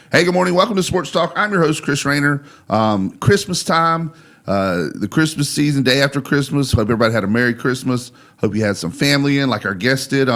Hey, good morning. Welcome to Sports Talk. I'm your host, Chris Raynor. Christmas time, the Christmas season, day after Christmas. Hope everybody had a Merry Christmas. Hope you had some family in like our guest did.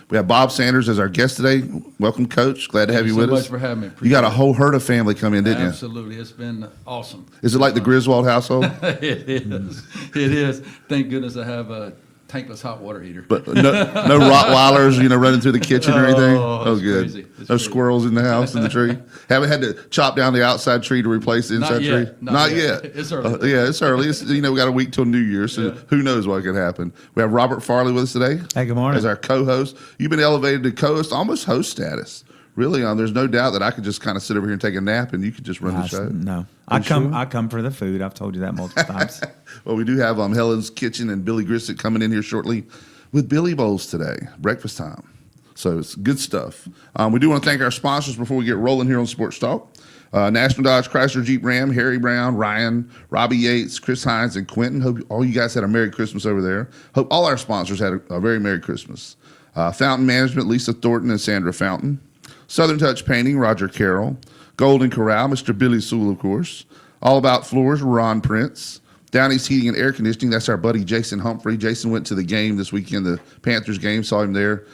We have Bob Sanders as our guest today. Welcome, Coach. Glad to have you with us. Thank you so much for having me. You got a whole herd of family come in, didn't you? Absolutely. It's been awesome. Is it like the Griswold household? It is. It is. Thank goodness I have a tankless hot water heater. But no Rottweilers, running through the kitchen or anything? Oh, good. Crazy. No squirrels in the house, in the tree? Haven't had to chop down the outside tree to replace the inside tree? Not yet. It's early. It's early. We got a week till New Year, so who knows what could happen. We have Robert Farley with us today. Hey, good morning. As our co-host. You've been elevated to co-host, almost host status. Really, there's no doubt that I could just kind of sit over here and take a nap, and you could just run the show. No, I come for the food. I've told you that multiple times. Well, we do have Helen's Kitchen and Billy Grissett coming in here shortly with Billy Bowls today, breakfast time. So it's good stuff. We do want to thank our sponsors before we get rolling here on Sports Talk. National Dodge Chrysler Jeep Ram, Harry Brown, Ryan, Robbie Yates, Chris Hines, and Quentin. Hope all you guys had a Merry Christmas over there. Hope all our sponsors had a very Merry Christmas. Fountain Management, Lisa Thornton and Sandra Fountain. Southern Touch Painting, Roger Carroll. Golden Corral, Mr. Billy Sewell, of course. All About Floors, Ron Prince. Down East Heating and Air Conditioning, that's our buddy Jason Humphrey. Jason went to the game this weekend, the Panthers game, saw him there.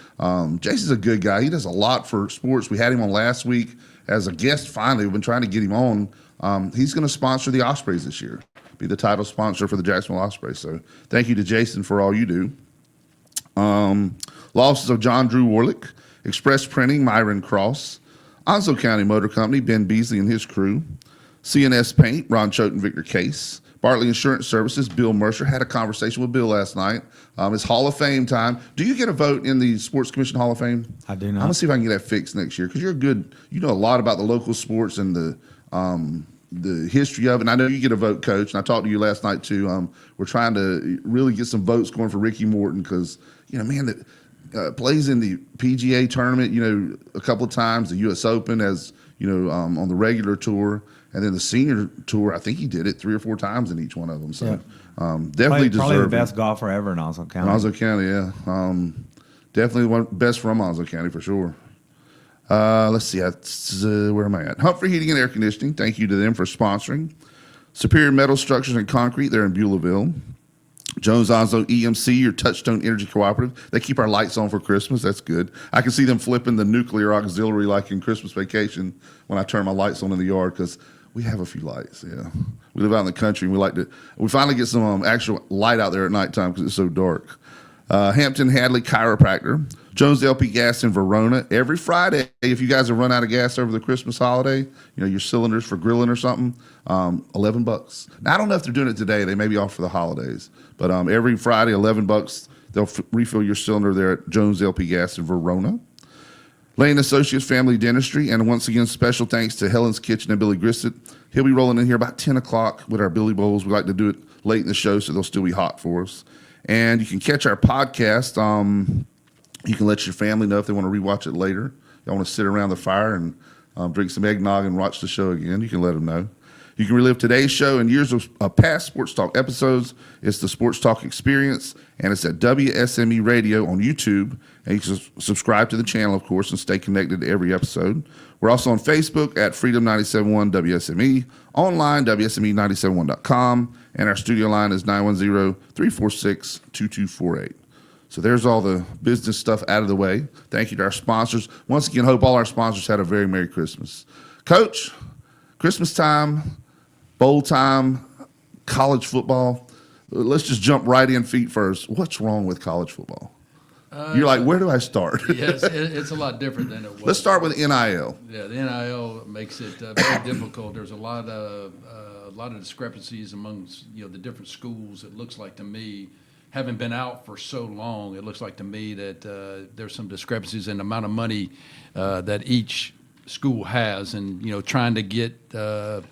Jason's a good guy. He does a lot for sports. We had him on last week as a guest finally. We've been trying to get him on. He's going to sponsor the Ospreys this year, be the title sponsor for the Jacksonville Ospreys. So thank you to Jason for all you do. Losses of John Drew Warlick, Express Printing, Myron Cross, Onslow County Motor Company, Ben Beasley and his crew, CNS Paint, Ron Choate and Victor Case, Bartley Insurance Services, Bill Mercer. Had a conversation with Bill last night. It's Hall of Fame time. Do you get a vote in the Sports Commission Hall of Fame? I do not. I'm going to see if I can get that fixed next year because you know a lot about the local sports and the history of it. And I know you get a vote, Coach, and I talked to you last night too. We're trying to really get some votes going for Ricky Morton because, that plays in the PGA tournament, a couple of times, the U.S. Open as, on the regular tour. And then the senior tour, I think he did it 3 or 4 times in each one of them. So definitely deserving. Probably the best golfer ever in Onslow County. In Onslow County, yeah. Definitely best from Onslow County for sure. Let's see. Where am I at? Humphrey Heating and Air Conditioning. Thank you to them for sponsoring. Superior Metal Structures and Concrete. They're in Beulahville. Jones Onslow EMC, your Touchstone Energy Cooperative. They keep our lights on for Christmas. That's good. I can see them flipping the nuclear auxiliary like in Christmas Vacation when I turn my lights on in the yard because we have a few lights. Yeah, we live out in the country and we finally get some actual light out there at nighttime because it's so dark. Hampton Hadley Chiropractor, Jones LP Gas in Verona. Every Friday, if you guys have run out of gas over the Christmas holiday, your cylinders for grilling or something, $11. Now I don't know if they're doing it today. They may be off for the holidays, but every Friday, $11. They'll refill your cylinder there at Jones LP Gas in Verona. Lane Associates Family Dentistry, and once again, special thanks to Helen's Kitchen and Billy Grissett. He'll be rolling in here about 10 o'clock with our Billy Bowls. We like to do it late in the show, so they'll still be hot for us. And you can catch our podcast. You can let your family know if they want to rewatch it later. Y'all want to sit around the fire and drink some eggnog and watch the show again, you can let them know. You can relive today's show and years of past Sports Talk episodes. It's the Sports Talk Experience, and it's at WSME Radio on YouTube. And you can subscribe to the channel, of course, and stay connected to every episode. We're also on Facebook at Freedom 971 WSME, online, WSME971.com, and our studio line is 910-346-2248. So there's all the business stuff out of the way. Thank you to our sponsors. Once again, hope all our sponsors had a very Merry Christmas. Coach, Christmas time, bowl time, college football. Let's just jump right in feet first. What's wrong with college football? You're like, where do I start? Yes, it's a lot different than it was. Let's start with NIL. Yeah, the NIL makes it very difficult. There's a lot of discrepancies amongst the different schools. It looks like to me, having been out for so long, it looks like to me that there's some discrepancies in the amount of money that each school has, and trying to get up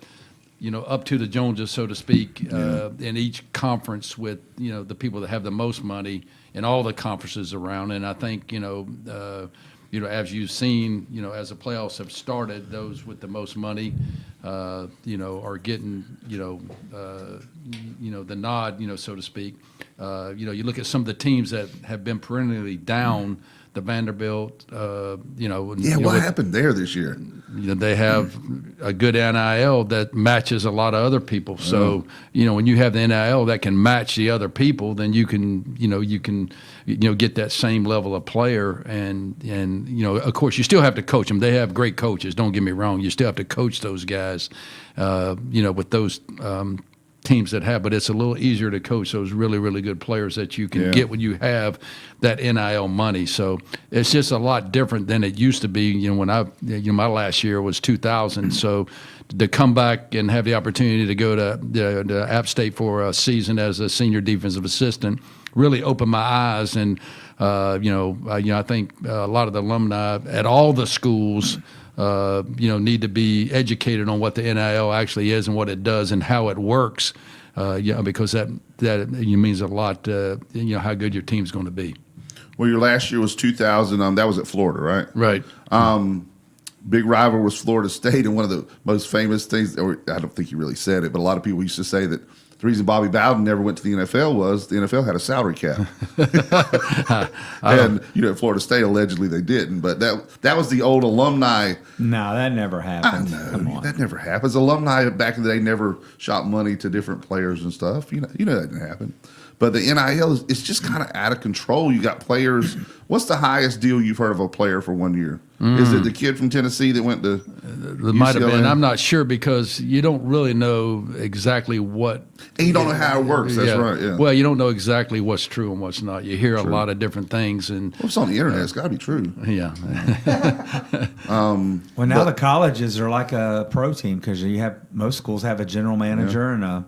to the Joneses, so to speak, in each conference with the people that have the most money in all the conferences around. And I think as you've seen, as the playoffs have started, those with the most money are getting the nod, so to speak. You look at some of the teams that have been perennially down. The Vanderbilt, what happened there this year? they have a good NIL that matches a lot of other people. So, when you have the NIL that can match the other people, then you can get that same level of player. And of course, you still have to coach them. They have great coaches. Don't get me wrong. You still have to coach those guys, with those teams that have, but it's a little easier to coach those really, really good players that you can get when you have that NIL money. So it's just a lot different than it used to be. When my last year was 2000. So to come back and have the opportunity to go to App State for a season as a senior defensive assistant really opened my eyes. And I think a lot of the alumni at all the schools need to be educated on what the NIL actually is and what it does and how it works, because that means a lot, how good your team's going to be. Well, your last year was 2000. That was at Florida, right? Right. Big rival was Florida State, and one of the most famous things, or I don't think he really said it, but a lot of people used to say that the reason Bobby Bowden never went to the NFL was the NFL had a salary cap. And, at Florida State, allegedly they didn't. But that was the old alumni. No, that never happened. I know. Come on. That never happens. Alumni back in the day never shot money to different players and stuff. That didn't happen. But the NIL it's just kind of out of control. You got players. What's the highest deal you've heard of a player for 1 year? Is it the kid from Tennessee that went to It might have been. I'm not sure because you don't really know exactly what. And you don't know how it works. That's right. Yeah. Well, you don't know exactly what's true and what's not. You hear a lot of different things, and It's on the internet. It's got to be true. Yeah. Well, now the colleges are like a pro team because most schools have a general manager and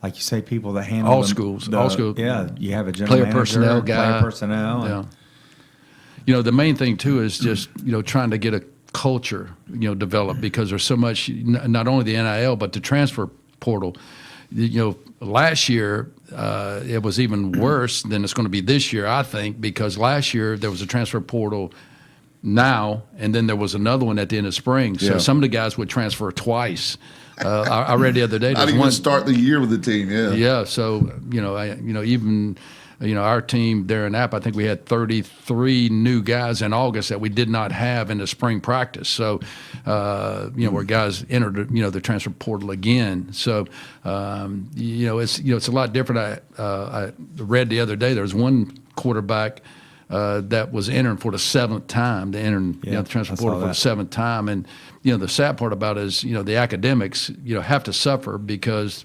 like you say, people that handle all schools. Yeah, you have a general player manager, personnel guy. player personnel. Yeah. The main thing too is just trying to get a culture developed because there's so much, not only the NIL but the transfer portal. Last year it was even worse than it's going to be this year, I think, because last year there was a transfer portal now, and then there was another one at the end of spring. So some of the guys would transfer twice. I read the other day. Not even start the year with the team. Yeah. Yeah. So even our team there in App, I think we had 33 new guys in August that we did not have in the spring practice. So where guys entered the transfer portal again. So it's a lot different. I read the other day there was one quarterback that was entering for the seventh time. They entered the transfer portal for the seventh time, and the sad part about it is the academics have to suffer because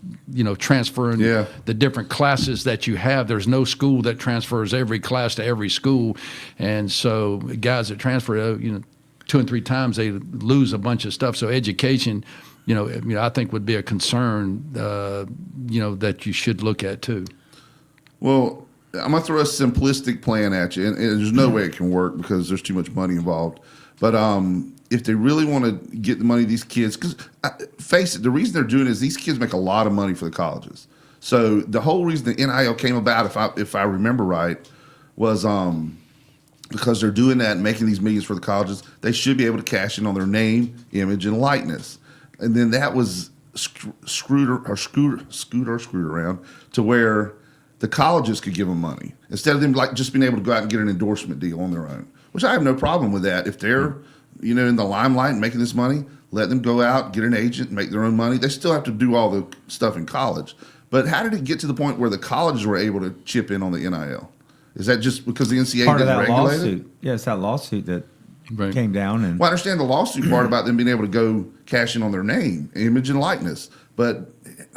transferring the different classes that you have. There's no school that transfers every class to every school, and so guys that transfer 2 and 3 times they lose a bunch of stuff. So education, I think would be a concern that you should look at too. Well, I'm going to throw a simplistic plan at you, and there's no way it can work because there's too much money involved. But if they really want to get the money, these kids, because face it, the reason they're doing it is these kids make a lot of money for the colleges. So the whole reason the NIL came about, if I remember right, was because they're doing that and making these millions for the colleges. They should be able to cash in on their name, image, and likeness. And then that was screwed around to where the colleges could give them money instead of them just being able to go out and get an endorsement deal on their own, which I have no problem with that. If they're, in the limelight and making this money, let them go out, get an agent, and make their own money. They still have to do all the stuff in college. But how did it get to the point where the colleges were able to chip in on the NIL? Is that just because the NCAA didn't regulate it? Yeah, it's that lawsuit that came down. And well, I understand the lawsuit part about them being able to go cash in on their name, image, and likeness. But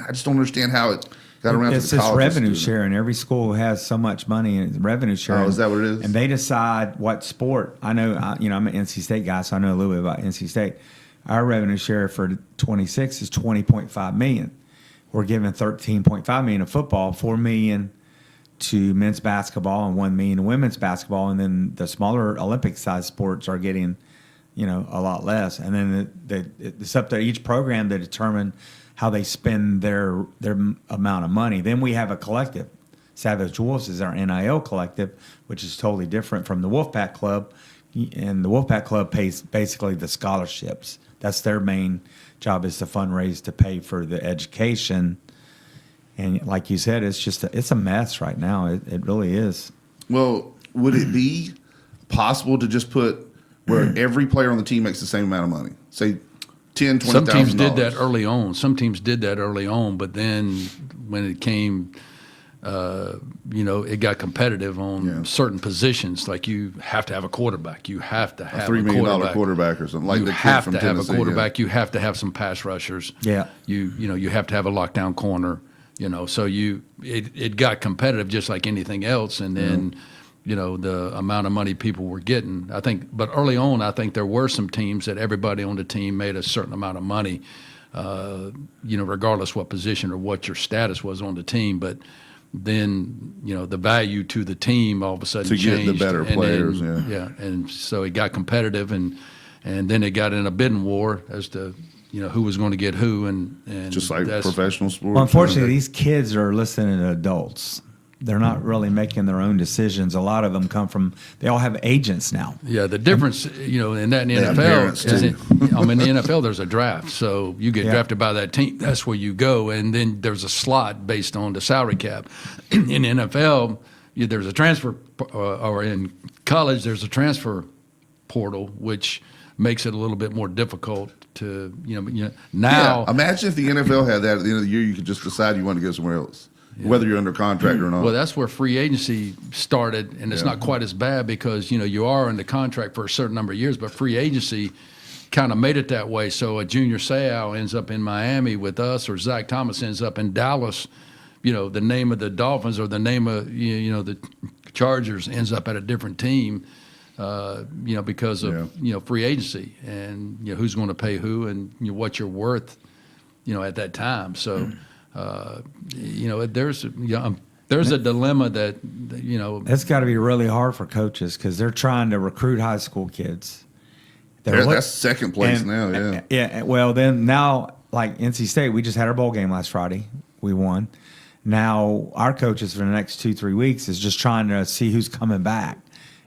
I just don't understand how it got around to the colleges. It's revenue sharing. Every school has so much money in revenue sharing. Oh, is that what it is? And they decide what sport. I know, I'm an NC State guy, so I know a little bit about NC State. Our revenue share for 26 is $20.5 million. We're giving $13.5 million in football, $4 million to men's basketball, and $1 million to women's basketball. And then the smaller Olympic-sized sports are getting, a lot less. And then it's up to each program to determine how they spend their amount of money. Then we have a collective. Savage Wolves is our NIL collective, which is totally different from the Wolfpack Club. And the Wolfpack Club pays basically the scholarships. That's their main job, is to fundraise to pay for the education. And like you said, it's a mess right now. It really is. Well, would it be possible to just put where every player on the team makes the same amount of money? say $10,000, $20,000. Some teams did that early on. But then when it came, it got competitive on certain positions. Like you have to have a quarterback. You have to have $3 million quarterback or something. Like you the kid have from to have a Tennessee, quarterback. You have to have some pass rushers. Yeah. You have to have a lockdown corner. So it got competitive just like anything else. And then, the amount of money people were getting, I think, but early on, I think there were some teams that everybody on the team made a certain amount of money, regardless what position or what your status was on the team. But then, the value to the team all of a sudden changed. To get the better players, and so it got competitive, and then it got in a bidding war as to, who was going to get who, and just like professional sports. Well, unfortunately, these kids are listening to adults. They're not really making their own decisions. A lot of them they all have agents now. Yeah, the difference, in that in the NFL is, in the NFL there's a draft, so you get drafted by that team. That's where you go, and then there's a slot based on the salary cap. In the NFL, there's a transfer, or in college there's a transfer portal, which makes it a little bit more difficult to, now. Yeah, imagine if the NFL had that at the end of the year, you could just decide you want to go somewhere else. Yeah. Whether you're under contract or not. Well, that's where free agency started, and it's not quite as bad because, you are under contract for a certain number of years, but free agency kind of made it that way. So a Junior Seau ends up in Miami with us, or Zach Thomas ends up in Dallas. The name of the Dolphins or the name of, the Chargers ends up at a different team, because of, free agency and, who's going to pay who and what you're worth, at that time. So, there's a dilemma that, It's got to be really hard for coaches because they're trying to recruit high school kids. That's second place now, yeah. Yeah, well, then now, like NC State, we just had our bowl game last Friday. We won. Now our coaches for the next 2-3 weeks is just trying to see who's coming back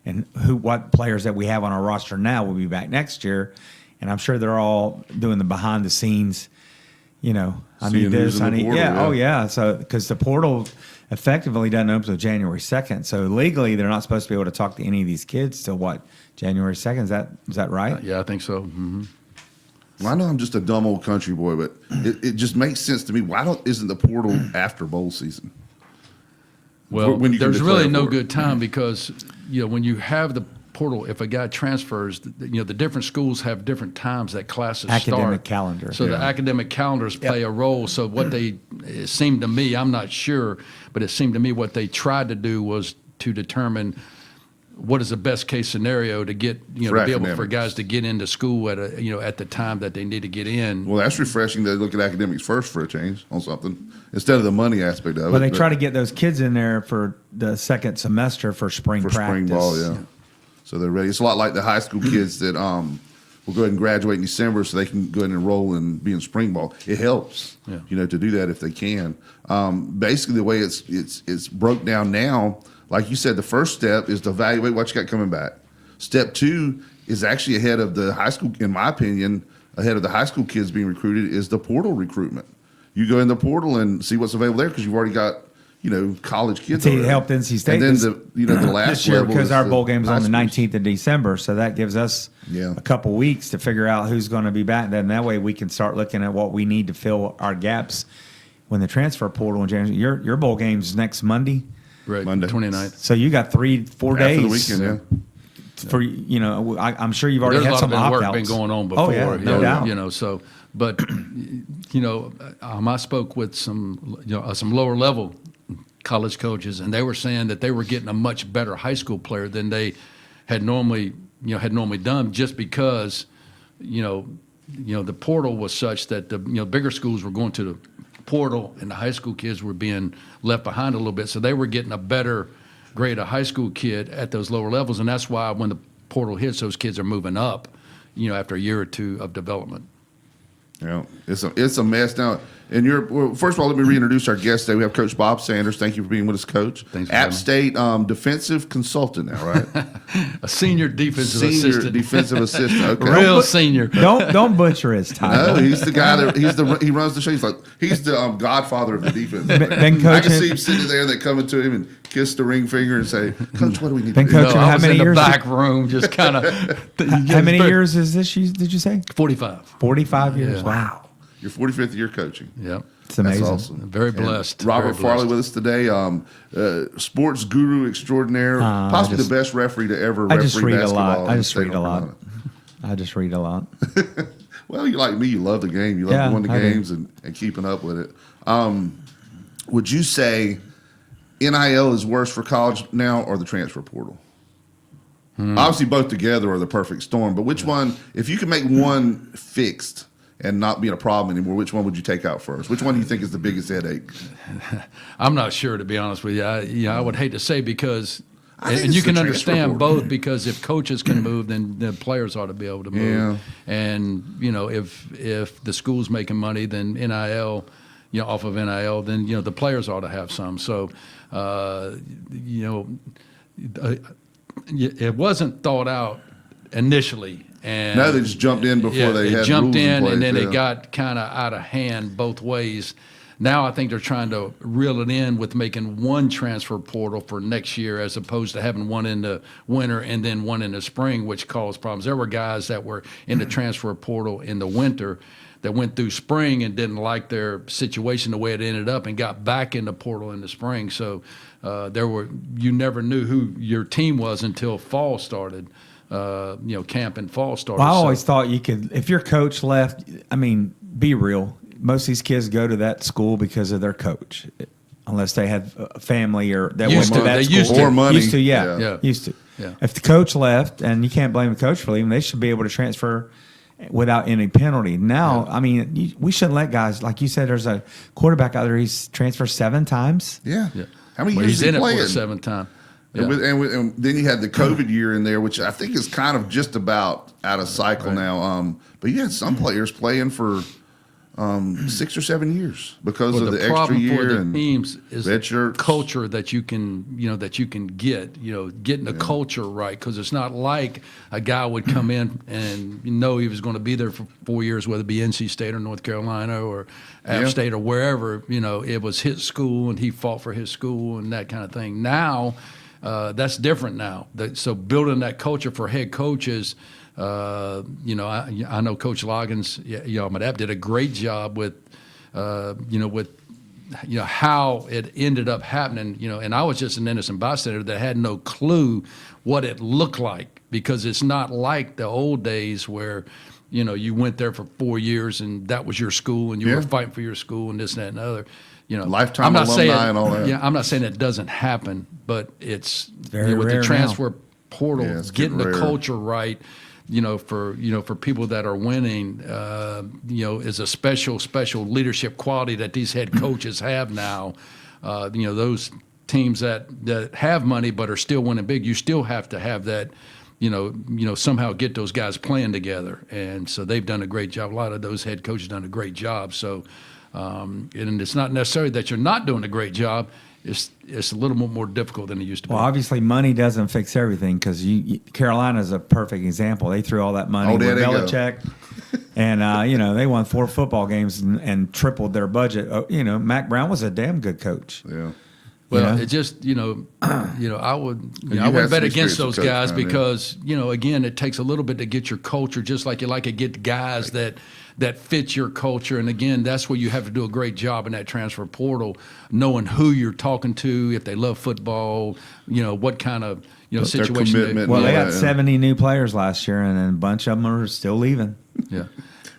and what players that we have on our roster now will be back next year. And I'm sure they're all doing the behind the scenes. I need this. I need, portal, oh yeah. So because the portal effectively doesn't open until January 2nd, so legally they're not supposed to be able to talk to any of these kids till what, January 2nd? Is that right? Yeah, I think so. Mm-hmm. Well, I know I'm just a dumb old country boy, but it just makes sense to me. Why isn't the portal after bowl season? Well, there's really no good time because when you have the portal, if a guy transfers, the different schools have different times that classes start. Academic calendar. So the academic calendars play a role. So what it seemed to me, I'm not sure, but it seemed to me what they tried to do was to determine what is the best case scenario to get, to be able for guys to get into school at at the time that they need to get in. Well, that's refreshing to look at academics first for a change on something instead of the money aspect of it. Well, they try to get those kids in there for the second semester for spring practice. Spring ball, yeah. So they're ready. It's a lot like the high school kids that will go ahead and graduate in December so they can go ahead and enroll and be in spring ball. It helps, to do that if they can. Basically, the way it's broke down now, like you said, the first step is to evaluate what you got coming back. Step 2 is actually ahead of the high school, in my opinion, ahead of the high school kids being recruited, is the portal recruitment. You go in the portal and see what's available there because you've already got college kids. It helped NC State. And then the last this year level because our bowl game is on the schools. 19th of December, so that gives us a couple weeks to figure out who's going to be back. Then that way we can start looking at what we need to fill our gaps when the transfer portal in January. Your bowl game's next Monday, right? Monday, 29th. So you got 3-4 days after the weekend. For I'm sure you've already had some opt-outs. There's been going on before. Oh yeah, no doubt. So, but I spoke with some lower level college coaches, and they were saying that they were getting a much better high school player than they had normally done, just because the portal was such that the bigger schools were going to the portal and the high school kids were being left behind a little bit, so they were getting a better grade of high school kid at those lower levels, and that's why when the portal hits, those kids are moving up after a year or two of development. Yeah, it's a mess now. And first of all, let me reintroduce our guest today. We have Coach Bob Sanders. Thank you for being with us, Coach. Thanks for App having me. State defensive consultant now, right? A senior defensive Senior assistant. defensive assistant. Okay. Real senior. Don't butcher his title. No, he's the guy that he runs the show. He's the godfather of the defense. Been I can coaching- see him sitting there. They come to him and kiss the ring finger and say, "Coach, what do we need Been to do?" coaching- No, I how was many in the years- back room, just kind of. How many years is this? Did you say 45. 45 years? Yeah. Wow, Your 45th year coaching. Yep. it's amazing. That's awesome. Very blessed. Robert Very Farley blessed. with us today, sports guru extraordinaire, possibly the best referee to ever I referee just read a basketball. lot. in I the just state read of a lot. North I just read a lot. Carolina. Well, you like me. You love the game. You love Yeah, going to I do. games and keeping up with it. Would you say NIL is worse for college now or the transfer portal? Obviously, both together are the perfect storm. But which one, if you could make one fixed and not being a problem anymore, which one would you take out first? Which one do you think is the biggest headache? I'm not sure, to be honest with you. I would hate to say because, I think and it's you the can transfer understand portal. both because if coaches can move, then the players ought to be able to move. Yeah. And if the school's making money, then NIL, off of NIL, then the players ought to have some. So, it wasn't thought out initially. And No, they just jumped in before they had jumped rules in, place, and then yeah. it got kind of out of hand both ways. Now I think they're trying to reel it in with making one transfer portal for next year as opposed to having one in the winter and then one in the spring, which caused problems. There were guys that were in the transfer portal in the winter that went through spring and didn't like their situation the way it ended up and got back in the portal in the spring. So you never knew who your team was until fall started. Camp and fall started. Well, I So- always thought you could, if your coach left, I mean, be real. Most of these kids go to that school because of their coach, unless they had a family or that Used went to to. that They school. used to. Or money. Used to, yeah. Yeah. Used to. Yeah. If the coach left, and you can't blame the coach for leaving, they should be able to transfer without any penalty. Now, I mean, we shouldn't let guys, like you said, there's a quarterback out there, he's transferred 7 times. Yeah. Yeah. How many Well, years he's is he in it for playing? the 7th time. Yeah. And then you had the COVID year in there, which I think is kind of just about out of cycle now. But you had some players playing for 6 or 7 years because Well, of the extra problem year for the and teams is red the shirts. culture that you can getting the culture right, because it's not like a guy would come in and know he was going to be there for 4 years, whether it be NC State or North Carolina or App Yeah. State or wherever. It was his school and he fought for his school and that kind of thing. Now that's different now. So building that culture for head coaches. I know Coach Loggins, App did a great job with how it ended up happening. And I was just an innocent bystander that had no clue what it looked like, because it's not like the old days where you went there for 4 years and that was your school and you Yeah. were fighting for your school and this and that and the other. Lifetime I'm not alumni saying, and all that. Yeah, I'm not saying it doesn't happen, but it's Very with rare the transfer portal, Yeah, it's getting getting the rare. culture right. For people that are winning, is a special leadership quality that these head coaches have now. Those teams that have money but are still winning big, you still have to have that. Somehow get those guys playing together, and so they've done a great job. A lot of those head coaches done a great job. So, and it's not necessarily that you're not doing a great job. It's a little bit more difficult than it used to be. Well, obviously, money doesn't fix everything, because Carolina's a perfect example. They threw all that money Oh, there with they go. Belichick, and they won 4 football games and tripled their budget. Mac Brown was a damn good coach. Yeah. Well, know? it just I would you I had wouldn't bet some against experience those with Coach guys Brown, yeah. because again, it takes a little bit to get your culture, just like you like to get guys that fit your culture. And again, that's where you have to do a great job in that transfer portal, knowing who you're talking to, if they love football, what kind of situation. commitment. Well, they Yeah, got yeah. 70 new players last year, and then a bunch of them are still leaving. Yeah.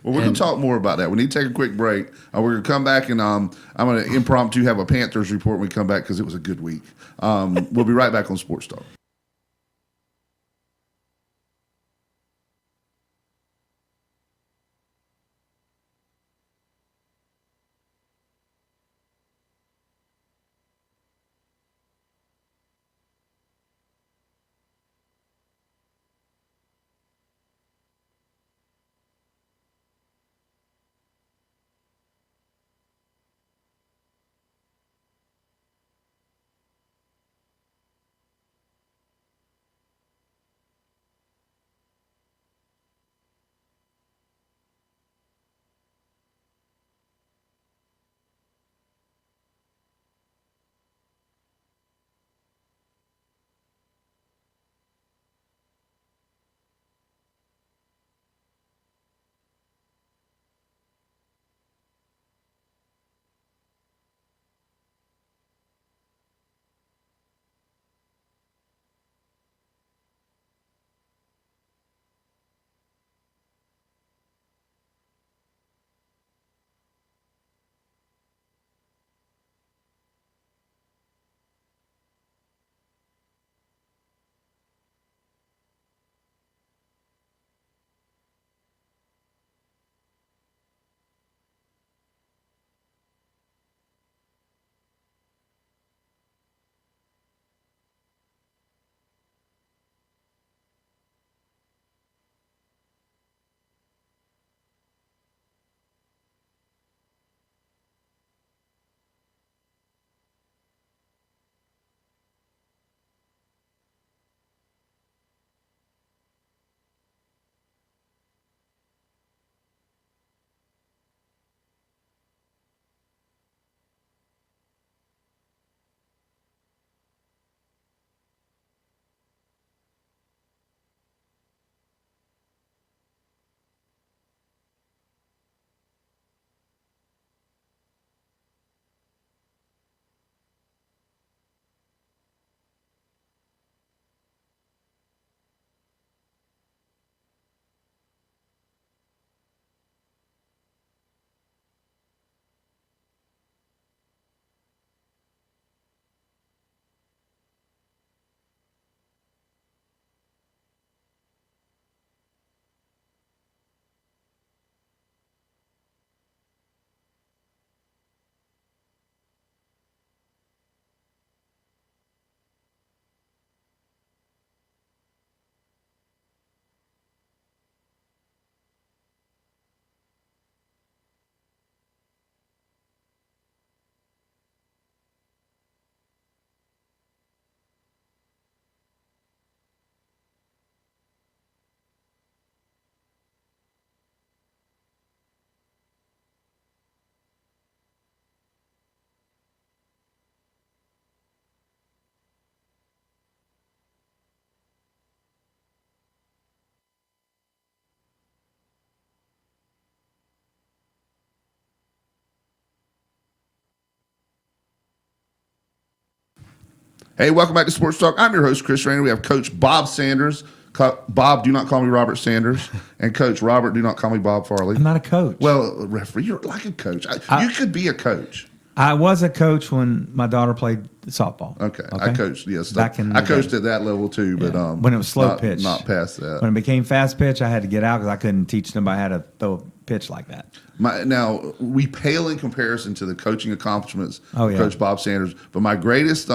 Well, we're going to talk more about that. We need to take a quick break. We're going to come back, and I'm going to impromptu have a Panthers report when we come back because it was a good week. We'll be right back on Sports Talk. Hey, welcome back to Sports Talk. I'm your host, Chris Raynor. We have Coach Bob Sanders. Bob, do not call me Robert Sanders. And Coach Robert, do not call me Bob Farley. I'm not a coach. Well, referee, you're like a coach. You could be a coach. I was a coach when my daughter played softball. Okay. I coached, yes. Back in I coached at that level too, but when it was slow pitch. Not past that. When it became fast pitch, I had to get out because I couldn't teach nobody how to throw a pitch like that. Now, we pale in comparison to the coaching accomplishments of Coach Bob Sanders, but my greatest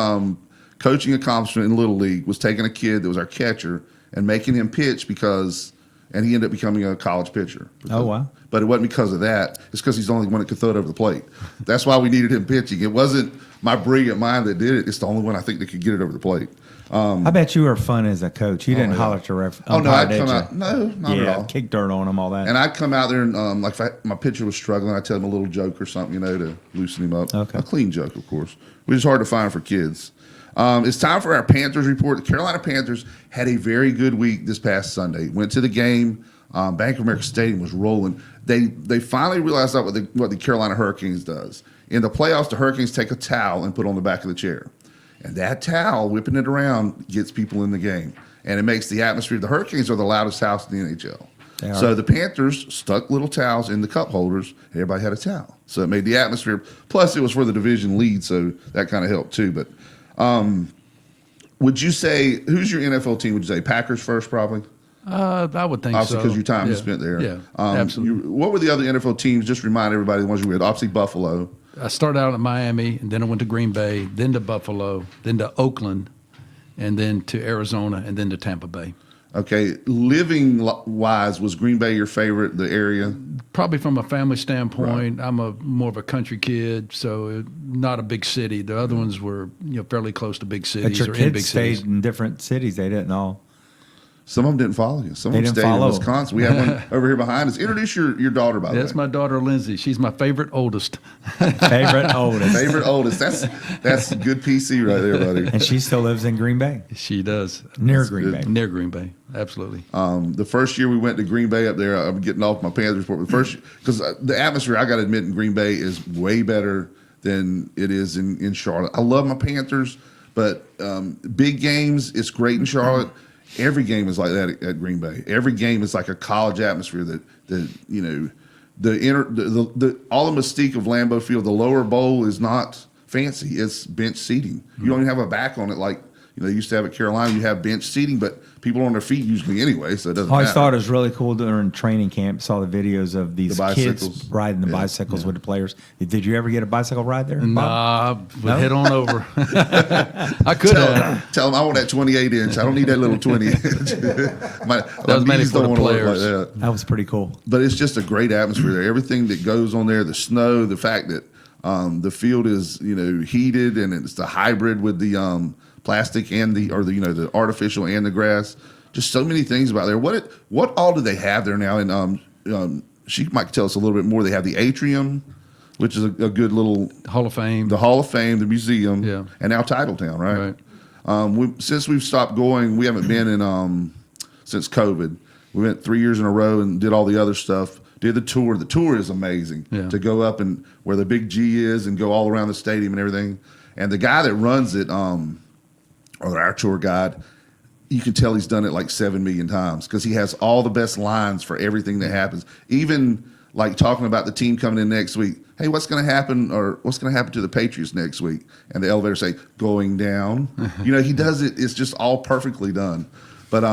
coaching accomplishment in Little League was taking a kid that was our catcher and making him pitch and he ended up becoming a college pitcher. Oh, wow. But it wasn't because of that. It's because he's the only one that could throw it over the plate. That's why we needed him pitching. It wasn't my brilliant mind that did it. It's the only one I think that could get it over the plate. I bet you were fun as a coach. You didn't holler at your ref. Oh, no, I'd come out. No, not at all. Kick dirt on him, all that. And I'd come out there and, if my pitcher was struggling, I'd tell him a little joke or something, to loosen him up. Okay. A clean joke, of course, which is hard to find for kids. It's time for our Panthers report. The Carolina Panthers had a very good week this past Sunday. Went to the game. Bank of America Stadium was rolling. They finally realized out what the Carolina Hurricanes does. In the playoffs, the Hurricanes take a towel and put it on the back of the chair. And that towel, whipping it around, gets people in the game. And it makes the atmosphere. The Hurricanes are the loudest house in the NHL. So the Panthers stuck little towels in the cup holders. Everybody had a towel. So it made the atmosphere. Plus, it was for the division lead, so that kind of helped too. But would you say, who's your NFL team? Would you say Packers first, probably? I would think obviously, so. because your time is spent there. Yeah, absolutely. What were the other NFL teams? Just remind everybody the ones you were with. Obviously, Buffalo. I started out in Miami, and then I went to Green Bay, then to Buffalo, then to Oakland, and then to Arizona, and then to Tampa Bay. Okay, living-wise, was Green Bay your favorite, the area? Probably from a family standpoint. Right. I'm more of a country kid, so not a big city. The other ones were fairly close to big cities. But your kids stayed in different cities. They didn't all. Some of them didn't follow you. Some of them stayed in Wisconsin. We have one over here behind us. Introduce your daughter, by the way. That's my daughter, Lindsay. She's my favorite oldest. Favorite oldest. That's good PC right there, buddy. And she still lives in Green Bay. She does. Near Green Bay. Near Green Bay. Absolutely. The first year we went to Green Bay up there, I'm getting off my Panthers report. But first, because the atmosphere, I got to admit, in Green Bay is way better than it is in Charlotte. I love my Panthers, but big games, it's great in Charlotte. Every game is like that at Green Bay. Every game is like a college atmosphere that all the mystique of Lambeau Field. The lower bowl is not fancy. It's bench seating. You don't even have a back on it like they used to have at Carolina. You have bench seating, but people are on their feet usually anyway, so it doesn't matter. I always thought it was really cool during training camp. Saw the videos of these kids riding the bicycles with the players. Did you ever get a bicycle ride there? Nah, we'll head on over. I could have. Tell them I want that 28-inch. I don't need that little 20-inch. That was mainly for the players. Like that was pretty cool. But it's just a great atmosphere there. Everything that goes on there, the snow, the fact that the field is heated and it's the hybrid with the plastic and the artificial and the grass. Just so many things about there. What all do they have there now? And she might tell us a little bit more. They have the atrium, which is a good little Hall of Fame. The Hall of Fame, the museum, and now Titletown, right? Since we've stopped going, we haven't been in since COVID. We went 3 years in a row and did all the other stuff. Did the tour. The tour is amazing to go up and where the big G is and go all around the stadium and everything. And the guy that runs it, or our tour guide, you can tell he's done it like 7 million times because he has all the best lines for everything that happens. Even like talking about the team coming in next week. Hey, what's going to happen, or what's going to happen to the Patriots next week? And the elevator say, going down. He does it. It's just all perfectly done. But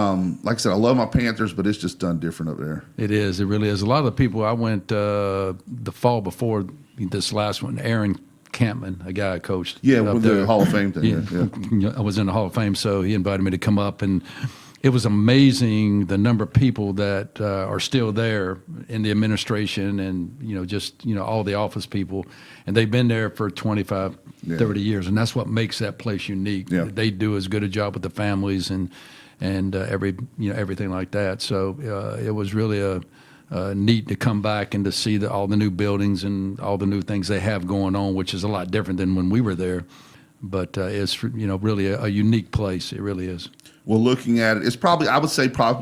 like I said, I love my Panthers, but it's just done different up there. It is. It really is. A lot of the people I went the fall before this last one, Aaron Campman, a guy I coached. Yeah, with the Hall of Fame thing. I was in the Hall of Fame, so he invited me to come up, and it was amazing the number of people that are still there in the administration and, just all the office people. And they've been there for 25, 30 years, and that's what makes that place unique. Yeah. They do as good a job with the families and everything like that. So it was really neat to come back and to see all the new buildings and all the new things they have going on, which is a lot different than when we were there. But it's really a unique place. It really is. Well, looking at it, it's probably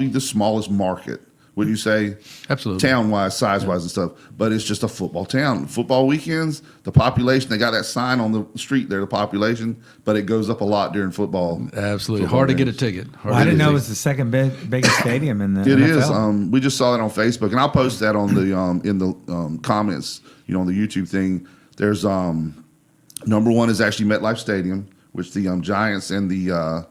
the smallest market wouldn't you say? Absolutely. Town-wise, size-wise and stuff. But it's just a football town. Football weekends, the population, they got that sign on the street there, the population, but it goes up a lot during football. Absolutely. Football Hard to get games. a ticket. Well, I didn't know it was the second biggest stadium in the It NFL. is. We just saw that on Facebook, and I'll post that on the in the comments, on the YouTube thing. There's number one is actually MetLife Stadium, which the Giants and the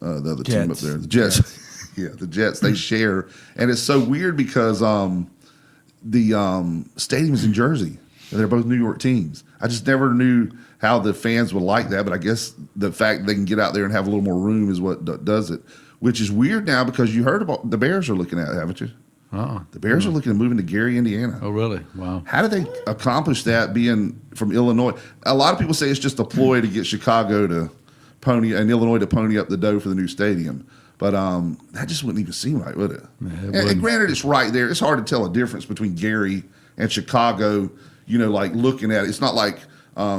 other team up Jets. there, the Jets. Yeah, the Jets, they share. And it's so weird because the stadium is in Jersey, and they're both New York teams. I just never knew how the fans would like that, but I guess the fact they can get out there and have a little more room is what does it, which is weird now because you heard about the Bears are looking at it, haven't you? The Bears are looking at moving to Gary, Indiana. Oh, really? Wow. How did they accomplish that being from Illinois? A lot of people say it's just a ploy to get Chicago to Illinois to pony up the dough for the new stadium. But that just wouldn't even seem right, would it? And granted, it's right there. It's hard to tell a difference between Gary and Chicago, like looking at it. It's not like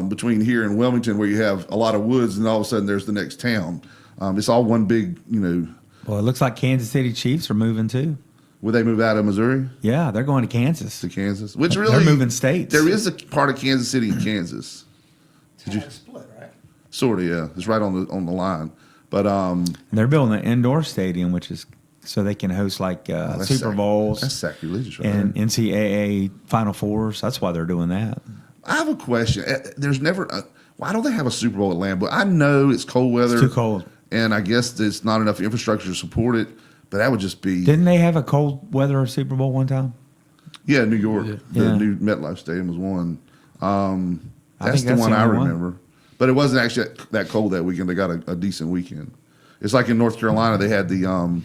between here and Wilmington where you have a lot of woods and all of a sudden there's the next town. It's all one big, Well, it looks like Kansas City Chiefs are moving too. Would they move out of Missouri Yeah, they're going to Kansas. to Kansas? Which really They're moving states. There is a part of Kansas City in Kansas. Split, right? Sort of, yeah. It's right on the line. But And they're building an indoor stadium, which is so they can host like that's Super Bowls That's sacrilegious, right? and NCAA Final Fours. That's why they're doing that. I have a question. There's never. Why don't they have a Super Bowl at Lambeau? I know it's cold weather. It's too cold. And I guess there's not enough infrastructure to support it. But that would just be. Didn't they have a cold weather Super Bowl one time? Yeah, New York. Yeah. The Yeah. new MetLife Stadium was one. I That's think the that's one the I only one. remember. But it wasn't actually that cold that weekend. They got a decent weekend. It's like in North Carolina, they had the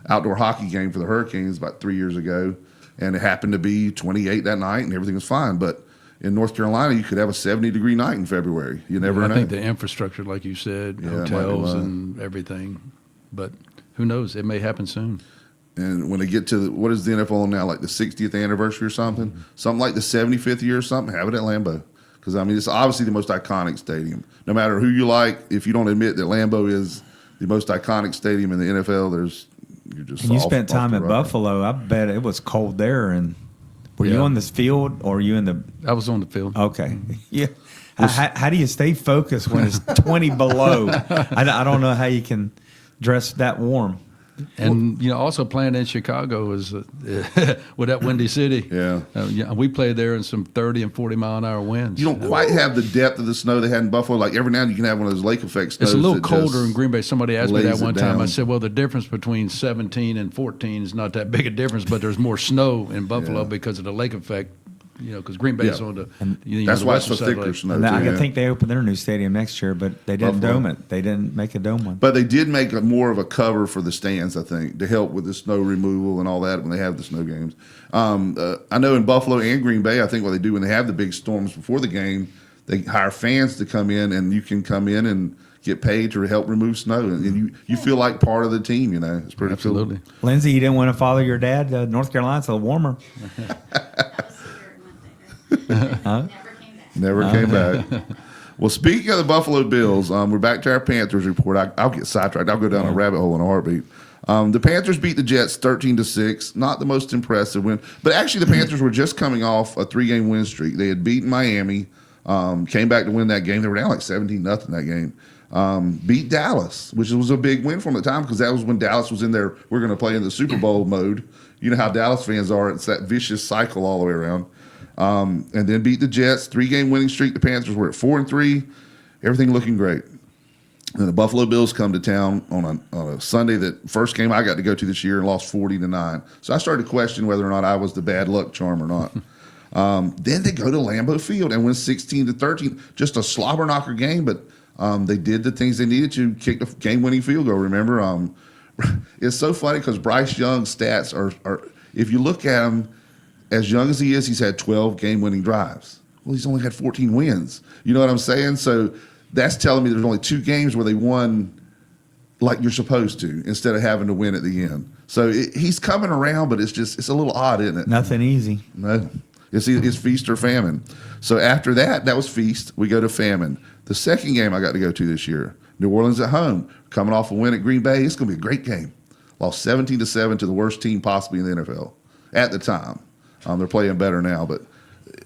outdoor hockey game for the Hurricanes about 3 years ago, and it happened to be 28 that night, and everything was fine. But in North Carolina, you could have a 70-degree night in February. You never know. I think the infrastructure, like you said, Yeah, it might be hotels why. and everything. But who knows? It may happen soon. And when they get to what is the NFL on now, like the 60th anniversary or something, something like the 75th year or something, have it at Lambeau. Because, it's obviously the most iconic stadium. No matter who you like, if you don't admit that Lambeau is the most iconic stadium in the NFL, you're just And you off- spent time off in the rocker. Buffalo. I bet it was cold there. And were you Yeah. on this field or were you in the? I was on the field. Okay, yeah. How do you stay focused when it's 20 below? I don't know how you can dress that warm. And also playing in Chicago is with that windy city. Yeah. We played there in some 30 and 40 mile an hour winds. You don't quite have the depth of the snow they had in Buffalo. Like every now and then you can have one of those lake effect snows. It's a little that colder just in Green Bay. Somebody asked me that lays it one time. I down. said, well, the difference between 17 and 14 is not that big a difference, but there's more snow in Buffalo Yeah. because of the lake effect. Because Green Bay's Yeah. on the That's the why it's so western side of the thicker lake. snow. And I too, yeah. think they opened their new stadium next year, but they didn't Buffalo. dome it. They didn't make a dome one. But they did make more of a cover for the stands, I think, to help with the snow removal and all that when they have the snow games. I know in Buffalo and Green Bay, I think what they do when they have the big storms before the game, they hire fans to come in, and you can come in and get paid to help remove snow. And you feel like part of the team, It's pretty Absolutely. cool. Lindsay, you didn't want to follow your dad to North Carolina, so warmer. Never came back. Well, speaking of the Buffalo Bills, we're back to our Panthers report. I'll get sidetracked. I'll go down a rabbit hole in a heartbeat. The Panthers beat the Jets 13-6. Not the most impressive win, but actually the Panthers were just coming off a 3-game win streak. They had beaten Miami, came back to win that game. They were down like 17-0 that game. Beat Dallas, which was a big win from the time because that was when Dallas was in there. We're going to play in the Super Bowl mode. You know how Dallas fans are. It's that vicious cycle all the way around. And then beat the Jets, 3-game winning streak. The Panthers were at 4-3, everything looking great. And the Buffalo Bills come to town on a Sunday, that first game I got to go to this year, and lost 40-9. So I started to question whether or not I was the bad luck charm or not. Then they go to Lambeau Field and win 16-13, just a slobber knocker game, but they did the things they needed to kick the game-winning field goal. Remember, it's so funny because Bryce Young's stats are if you look at him. As young as he is, he's had 12 game-winning drives. Well, he's only had 14 wins. You know what I'm saying? So that's telling me there's only 2 games where they won like you're supposed to instead of having to win at the end. So he's coming around, but it's a little odd, isn't it? Nothing easy. No. It's feast or famine. So after that was feast. We go to famine. The second game I got to go to this year, New Orleans at home, coming off a win at Green Bay. It's going to be a great game. lost 17-7 to the worst team possibly in the NFL at the time. They're playing better now, but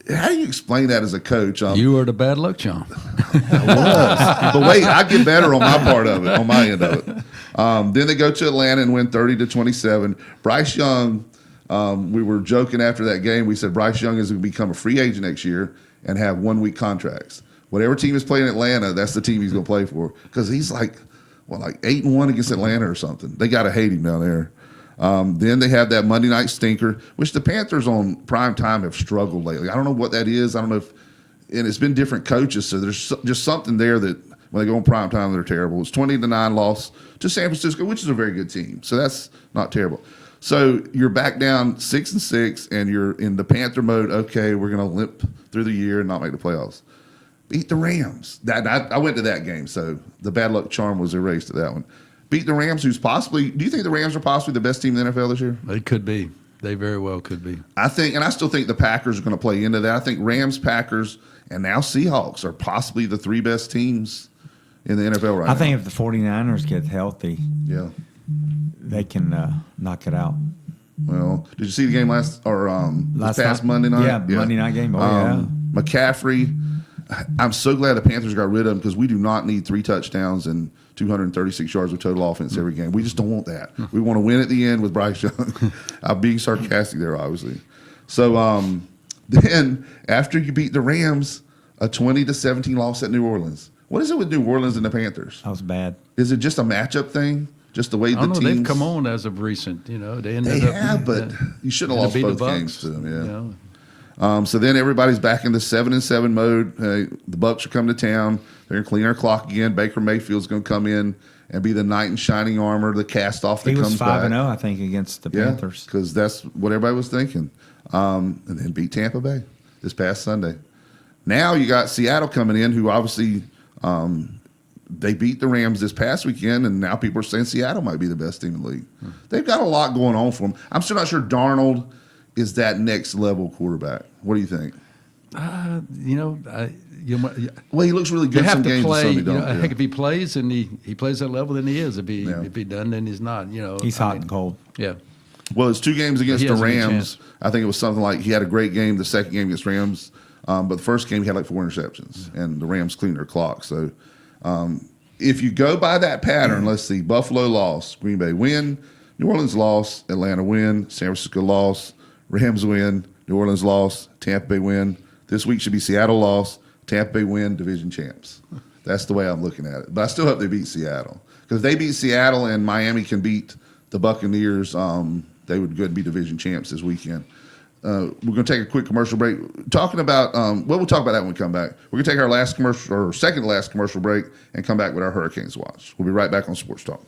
how do you explain that as a coach? You were the bad luck charm. But wait, I get better on my part of it, on my end of it. Then they go to Atlanta and win 30-27. Bryce Young, we were joking after that game. We said Bryce Young is going to become a free agent next year and have 1 week contracts. Whatever team is playing Atlanta, that's the team he's going to play for because he's like 8-1 against Atlanta or something. They got to hate him down there. Then they have that Monday night stinker, which the Panthers on prime time have struggled lately. I don't know what that is. I don't know if, and it's been different coaches, so there's just something there that when they go on prime time, they're terrible. It's 20-9 loss to San Francisco, which is a very good team, so that's not terrible. So you're back down 6-6, and you're in the Panther mode. Okay, we're going to limp through the year and not make the playoffs. Beat the Rams. I went to that game, so the bad luck charm was erased at that one. Beat the Rams, who's possibly – do you think the Rams are possibly the best team in the NFL this year? They could be. They very well could be. I think – and I still think the Packers are going to play into that. I think Rams, Packers, and now Seahawks are possibly the 3 best teams in the NFL right now. I think if the 49ers get healthy, they can knock it out. Well, did you see the game this past Monday night? Yeah, Monday night game. Oh, McCaffrey – I'm so glad the Panthers got rid of him because we do not need 3 touchdowns and 236 yards of total offense every game. We just don't want that. We want to win at the end with Bryce Young. I'm being sarcastic there, obviously. So then after you beat the Rams, a 20-17 loss at New Orleans. What is it with New Orleans and the Panthers? That was bad. Is it just a matchup thing? Just the way the teams they've come on as of recent. They have, but you shouldn't have lost both games to them. Yeah. So then everybody's back in the 7-7 mode. The Bucs are coming to town. They're going to clean our clock again. Baker Mayfield's going to come in and be the knight in shining armor, the cast-off that comes back. He was 5-0, I think, against the Panthers. Because that's what everybody was thinking. And then beat Tampa Bay this past Sunday. Now you got Seattle coming in, who obviously they beat the Rams this past weekend, and now people are saying Seattle might be the best team in the league. They've got a lot going on for them. I'm still not sure Darnold is that next level quarterback. What do you think? Well, he looks really good. You have some to games play. and some he don't. Heck, if he plays and he plays that level, then he is. If he doesn't, then he's not. He's hot and cold. Yeah. Well, it's 2 games against He the has a good Rams. chance. I think it was something like he had a great game. The second game against Rams, but the first game he had like 4 interceptions, and the Rams cleaned their clock. So, if you go by that pattern, let's see: Buffalo lost, Green Bay win, New Orleans lost, Atlanta win, San Francisco lost, Rams win, New Orleans lost, Tampa Bay win. This week should be Seattle lost, Tampa Bay win, division champs. That's the way I'm looking at it. But I still hope they beat Seattle. Because if they beat Seattle and Miami can beat the Buccaneers, they would go and be division champs this weekend. We're going to take a quick commercial break. Talking about, we'll talk about that when we come back. We're going to take our last commercial, or second to last commercial break, and come back with our Hurricanes watch. We'll be right back on Sports Talk.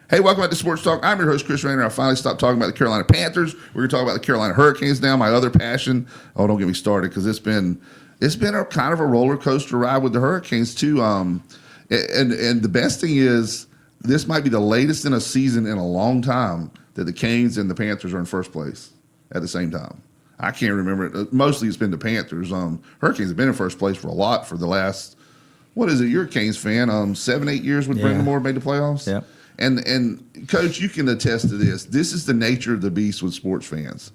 Hey, welcome back to Sports Talk. I'm your host, Chris Raynor. I finally stopped talking about the Carolina Panthers. We're going to talk about the Carolina Hurricanes now, my other passion. Oh, don't get me started, because it's been a kind of a roller coaster ride with the Hurricanes, too. And the best thing is, this might be the latest in a season in a long time that the Canes and the Panthers are in first place at the same time. I can't remember it. Mostly it's been the Panthers. Hurricanes have been in first place for a lot for the last, what is it? You're a Canes fan. 7-8 years with Brendan Moore made the playoffs. Yep. And Coach, you can attest to this. This is the nature of the beast with sports fans.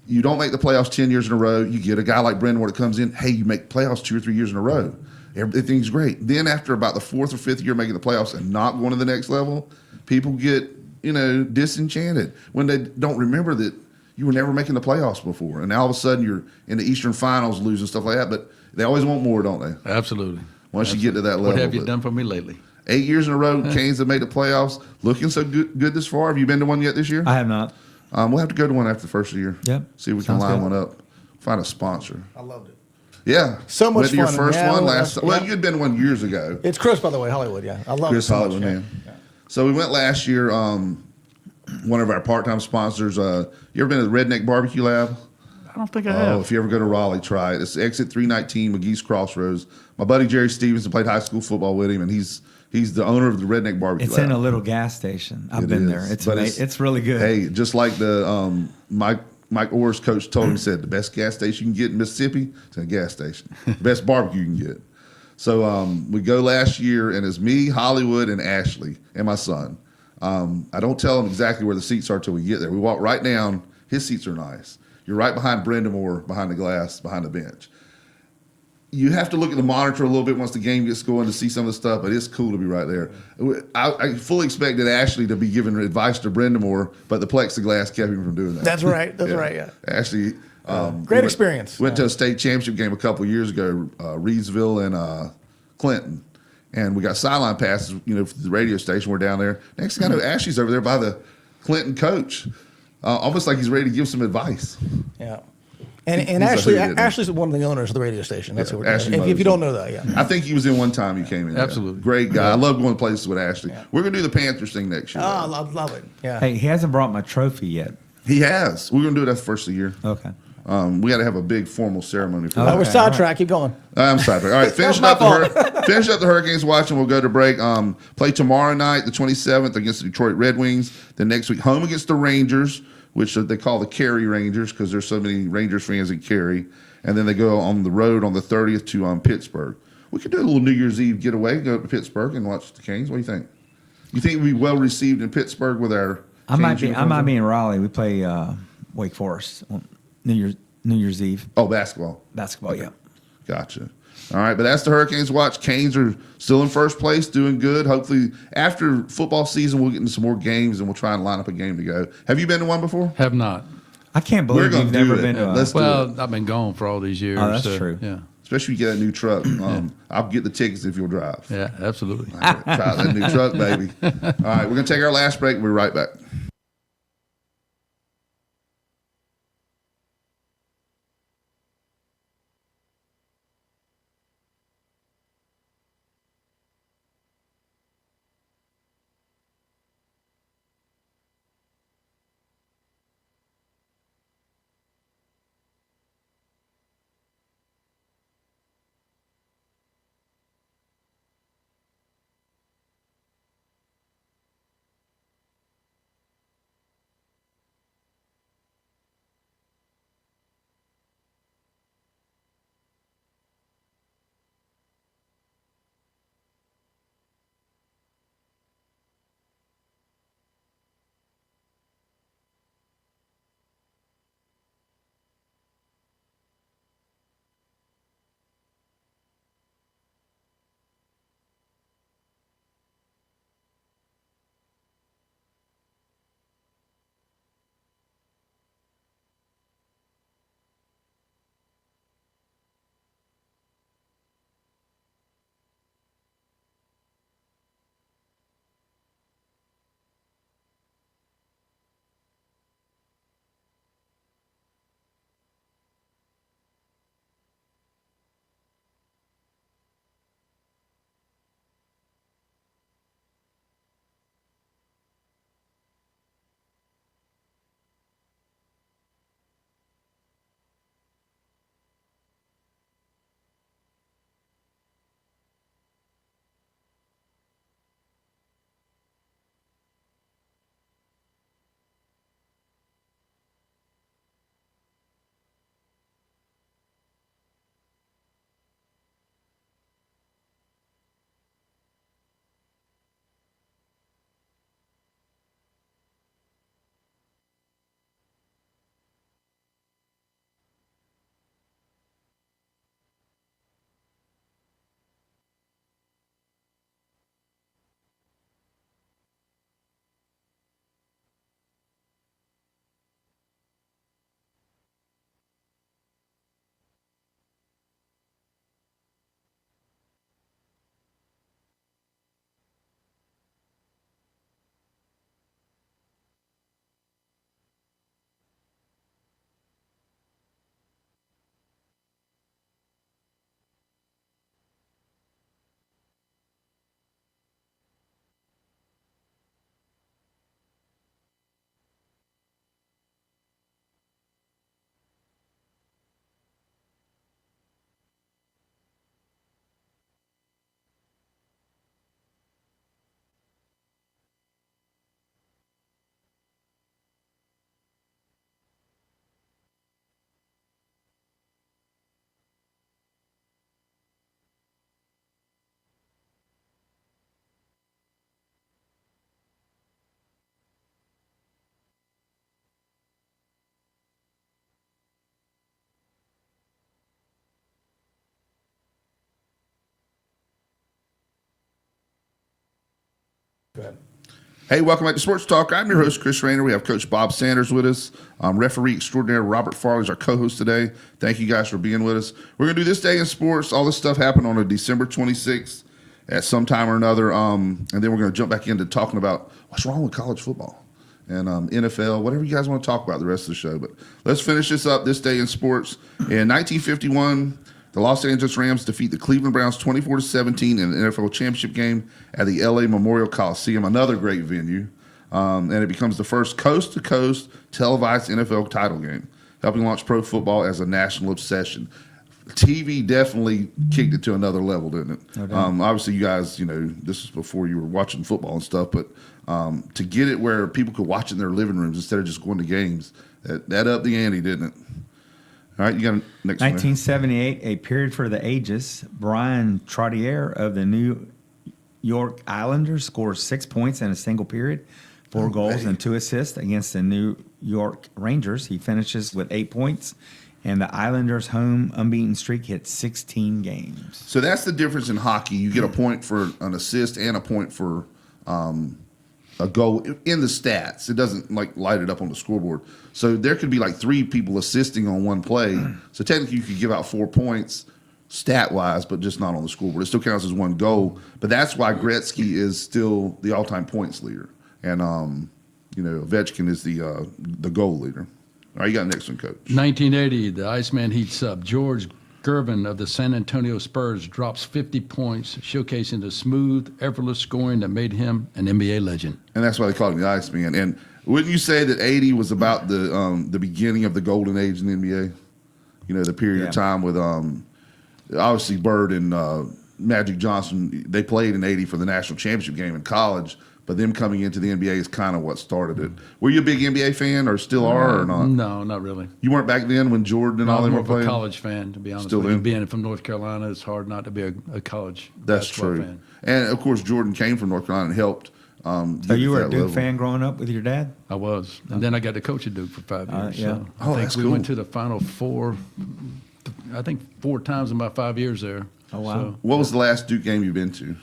You don't make the playoffs 10 years in a row. You get a guy like Brendan Moore that comes in. Hey, you make playoffs 2 or 3 years in a row. Everything's great. Then after about the 4th or 5th year making the playoffs and not going to the next level, people get disenchanted when they don't remember that you were never making the playoffs before, and now all of a sudden you're in the Eastern Finals losing stuff like that. But they always want more, don't they? Absolutely. Once you get to that level. What have you done for me lately? 8 years in a row, Canes have made the playoffs. Looking so good this far. Have you been to one yet this year? I have not. We'll have to go to one after the first of the year. Yep. See if we can Sounds line good. one up. Find a sponsor. I loved it. Yeah. So much Went to your fun. first Yeah, one well, last. Well, you'd been one years ago. It's Chris, by the way, Hollywood. Yeah, I love Chris it so Hollywood, much, man. So we went last year. One of our part-time sponsors. You ever been to the Redneck Barbecue Lab? I don't think I Oh, have. if you ever go to Raleigh, try it. It's exit 319 McGee's Crossroads. My buddy Jerry Stevenson played high school football with him, and he's the owner of the Redneck Barbecue It's Lab. in a little gas station. I've It been is, there. It's but it's really good. Hey, just like the Mike Orr's coach told him, said the best gas station you can get in Mississippi is a gas station. Best barbecue you can get. So we go last year, and it's me, Hollywood, and Ashley, and my son. I don't tell him exactly where the seats are till we get there. We walk right down. His seats are nice. You're right behind Brendan Moore, behind the glass, behind the bench. You have to look at the monitor a little bit once the game gets going to see some of the stuff, but it's cool to be right there. I fully expected Ashley to be giving advice to Brendan Moore, but the plexiglass kept him from doing that. That's right. That's right. Yeah. Ashley, Great experience. Went to a state championship game a couple of years ago, Reedsville and Clinton, and we got sideline passes. For the radio station. We're down there. Next thing I know, Ashley's over there by the Clinton coach, almost like he's ready to give some advice. Yeah. And He's a Ashley, hoot, isn't he? Ashley's one of the owners of the radio station. That's Yeah, who we're Ashley if you Moses. don't know that, yeah. I think he was in one time he came in. Absolutely. Great guy. I love going to places with Ashley. We're going to do the Panthers thing next year. Oh, I though. love it. Yeah. Hey, he hasn't brought my trophy yet. He has. We're going to do it at the first of the year. Okay. We got to have a big formal ceremony for Oh, that. We're Okay, sidetracked. Keep going. I'm sorry. All right, finish my up the Hurricanes watch, and we'll go to break. Play tomorrow night, the 27th, against the Detroit Red Wings. The next week, home against the Rangers, which they call the Cary Rangers because there's so many Rangers fans in Cary. And then they go on the road on the 30th to Pittsburgh. We could do a little New Year's Eve getaway, go to Pittsburgh and watch the Canes. What do you think? You think we'd be well received in Pittsburgh with our? I might Canes be uniforms? in Raleigh. We play Wake Forest on New Year's Eve Oh, basketball. basketball. Yeah. Gotcha. All right, but that's the Hurricanes watch. Canes are still in first place, doing good. Hopefully, after football season, we'll get into some more games and we'll try and line up a game to go. Have you been to one before? Have not. I can't We're believe gonna you've do never it. been to. Let's do it. Well, I've been gone for all these years. Oh, that's so, true. Yeah. Especially if you get a new truck. I'll get the tickets if you'll drive. Yeah, absolutely. All right, try that new truck, baby. All right, we're going to take our last break. We'll be right back. Go ahead. Hey, welcome back to Sports Talk. I'm your host, Chris Raynor. We have Coach Bob Sanders with us. Referee extraordinaire Robert Farley is our co-host today. Thank you guys for being with us. We're going to do This Day in Sports. All this stuff happened on a December 26th at some time or another. And then we're going to jump back into talking about what's wrong with college football and NFL, whatever you guys want to talk about the rest of the show. But let's finish this up, This Day in Sports. In 1951, the Los Angeles Rams defeat the Cleveland Browns 24-17 in an NFL championship game at the LA Memorial Coliseum, another great venue. And it becomes the first coast-to-coast televised NFL title game, helping launch pro football as a national obsession. TV definitely kicked it to another level, didn't it? Okay. Obviously, you guys, this was before you were watching football and stuff, but to get it where people could watch it in their living rooms instead of just going to games, that upped the ante, didn't it? All right, you got a next one. 1978, a period for the ages. Brian Trottier of the New York Islanders scores 6 points in a single period, 4 goals and 2 assists against the New York Rangers. He finishes with 8 points, and the Islanders' home unbeaten streak hits 16 games. So that's the difference in hockey. You get a point for an assist and a point for a goal in the stats. It doesn't light it up on the scoreboard. So there could be 3 people assisting on one play. So technically you could give out 4 points stat-wise, but just not on the scoreboard. It still counts as one goal. But that's why Gretzky is still the all-time points leader. And, Ovechkin is the goal leader. All right, you got the next one, Coach. 1980, the Iceman heats up. George Gervin of the San Antonio Spurs drops 50 points, showcasing the smooth, effortless scoring that made him an NBA legend. And that's why they call him the Iceman. And wouldn't you say that 80 was about the beginning of the golden age in the NBA? The period of time with obviously Bird and Magic Johnson. They played in 80 for the national championship game in college, but them coming into the NBA is kind of what started it. Were you a big NBA fan or still are or not? No, not really. You weren't back then when Jordan and all them I'm were more of a playing? college fan, to be honest Still with you. then? Being from North Carolina, it's hard not to be a college That's basketball true. fan. And, of course, Jordan came from North Carolina and helped. So you were a Duke fan growing up with your dad? I was. And then I got to coach at Duke for 5 years. yeah. So I Oh, think that's we cool. went to the Final Four, I think 4 times in my 5 years there. Oh, wow. So, What was the last Duke game you've been to?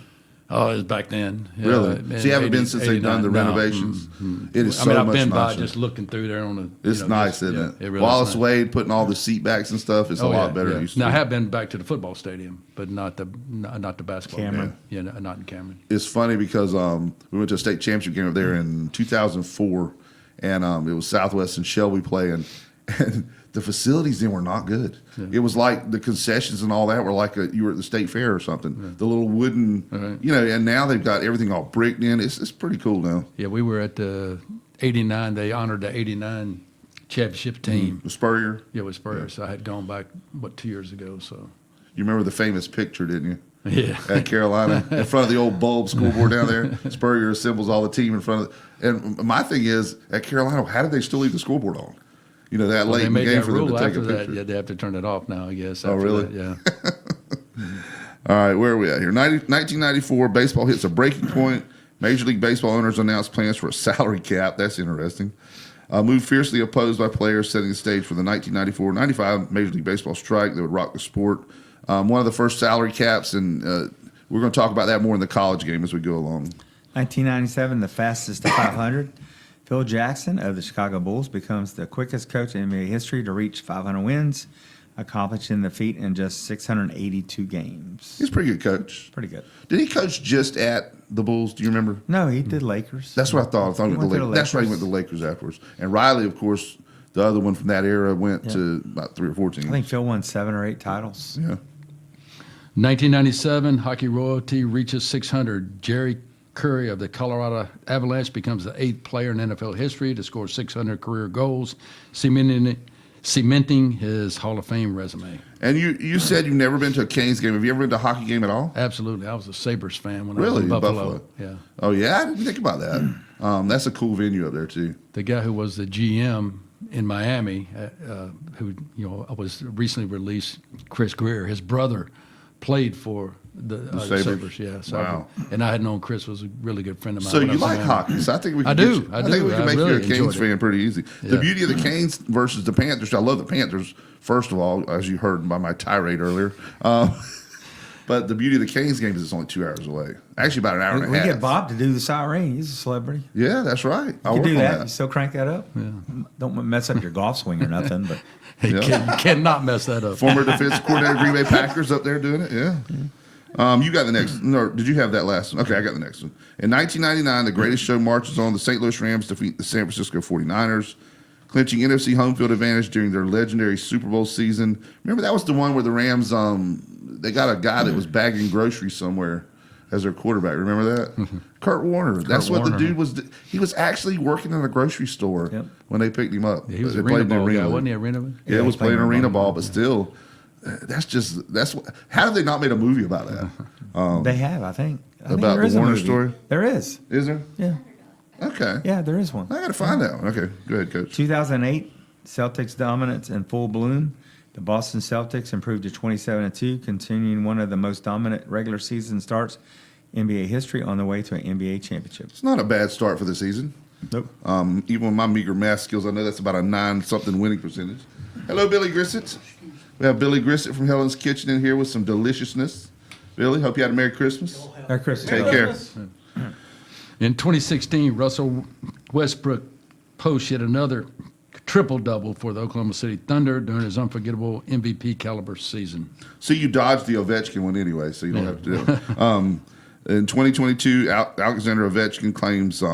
oh, it was back then. Yeah, Really? in So you haven't been 80, since they've done the 89. No. renovations? Mm-hmm. It is I so mean, I've much been by nicer. just looking through there on the. It's nice, isn't it? It really Wallace is nice. Wade putting all the seat backs and stuff. It's a lot better than it used to Now I be. have been back to the football stadium, but not the basketball Cameron. game. Yeah, not in Cameron. It's funny because we went to a state championship game up there in 2004, and it was Southwest and Shelby playing, and the facilities then were not good. Yeah. It was like the concessions and all that were like you were at the state fair or something. Yeah. The little wooden, Right. and now they've got everything all bricked in. It's pretty cool now. Yeah, we were at the '89. They honored the '89 championship team. The Spurrier. Yeah, with Spurs. I had gone back 2 years ago. So You remember the famous picture, didn't you? yeah, At Carolina, in front of the old bulb scoreboard down there. Spurrier assembles all the team in front of it. And my thing is, at Carolina, how did they still leave the scoreboard on? That well, late they in the made game that for them rule to take after a that. picture. Yeah, they have to turn it off now. I guess. Oh, after really? that, yeah. All right, where are we at here? 1994, baseball hits a breaking point. Major League Baseball owners announced plans for a salary cap. That's interesting. Move fiercely opposed by players, setting the stage for the 1994-95 Major League Baseball strike that would rock the sport. One of the first salary caps, and we're going to talk about that more in the college game as we go along. 1997, the fastest to 500. Phil Jackson of the Chicago Bulls becomes the quickest coach in NBA history to reach 500 wins, accomplishing the feat in just 682 games. He's a pretty good coach. Pretty good. Did he coach just at the Bulls? Do you remember? No, he did Lakers. That's what I thought. I thought he went to to the the Lakers. That's right. He Lakers. went to the Lakers afterwards. And Riley, of course, the other one from that era, went to about 3 or 4 teams. I think Phil won 7 or 8 titles. Yeah. 1997, hockey royalty reaches 600. Jerry Curry of the Colorado Avalanche becomes the 8th player in NFL history to score 600 career goals, cementing his Hall of Fame resume. And you said you've never been to a Canes game. Have you ever been to a hockey game at all? Absolutely. I was a Sabres fan when Really? I was in In Buffalo. Buffalo? Yeah. Oh, yeah? I didn't think about that. That's a cool venue up there, too. The guy who was the GM in Miami, who was recently released, Chris Greer, his brother played for the Sabres? Sabres. Yeah. So Wow. and I had known Chris was a really good friend of mine. So when I you was in like Miami. hockey. So I think we can I get do. you- I I think do. we can I make really you a Canes enjoyed it. fan pretty easy. The Yeah. beauty of the Canes versus the Panthers, I love the Panthers, first of all, as you heard by my tirade earlier. But the beauty of the Canes game is it's only 2 hours away. Actually, about an hour and a We half. get Bob to do the siren. He's a celebrity. Yeah, that's right. You I'll can work do on that. You still crank that up. Yeah. Don't mess up your golf swing or nothing. But You cannot mess that up. Former defense coordinator, Green Bay Packers, up there doing it. Yeah. You got the next. No, did you have that last one? Okay, I got the next one. In 1999, the greatest show marches on. The St. Louis Rams defeat the San Francisco 49ers, clinching NFC home field advantage during their legendary Super Bowl season. Remember, that was the one where the Rams, they got a guy that was bagging groceries somewhere as their quarterback. Remember that? Kurt Warner. That's what the dude was. He was actually working in a grocery store when they picked him up. Yeah, he was They a arena played in the ball guy, arena. wasn't he? Arena? Yeah, it was he playing played arena arena ball, but still, that's what. How have they not made a movie about that? they have, I think. About there the is a Warner movie. story? There is. Is there? Yeah. Okay. Yeah, there is one. I got to find that one. Okay, go ahead, Coach. 2008, Celtics dominance in full bloom. The Boston Celtics improved to 27-2, continuing one of the most dominant regular season starts in NBA history on the way to an NBA championship. It's not a bad start for the season. Nope. Even with my meager math skills, I know that's about a 9-something winning percentage. Hello, Billy Grissett. We have Billy Grissett from Helen's Kitchen in here with some deliciousness. Billy, hope you had a Merry Christmas. Merry Christmas. Take care. In 2016, Russell Westbrook post yet another triple-double for the Oklahoma City Thunder during his unforgettable MVP caliber season. So you dodged the Ovechkin one anyway, so you don't have to do it. In 2022, Alexander Ovechkin claims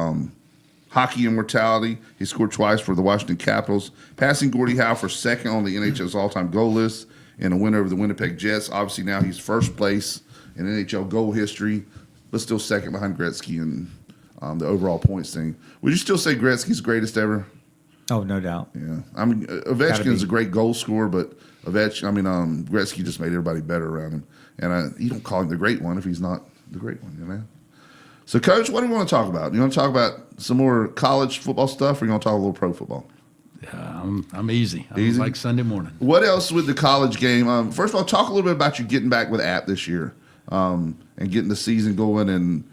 hockey immortality. He scored twice for the Washington Capitals, passing Gordie Howe for second on the NHL's all-time goal list in a win over the Winnipeg Jets. Obviously, now he's first place in NHL goal history, but still second behind Gretzky in the overall points thing. Would you still say Gretzky's greatest ever? Oh, no doubt. Yeah. I mean, Ovechkin's a great goal scorer, but Gretzky just made everybody better around him. And you don't call him the great one if he's not the great one, you know? So, Coach, what do you want to talk about? You want to talk about some more college football stuff, or you want to talk a little pro football? I'm easy. Easy? Like Sunday morning. What else with the college game? First of all, talk a little bit about you getting back with App this year and getting the season going. And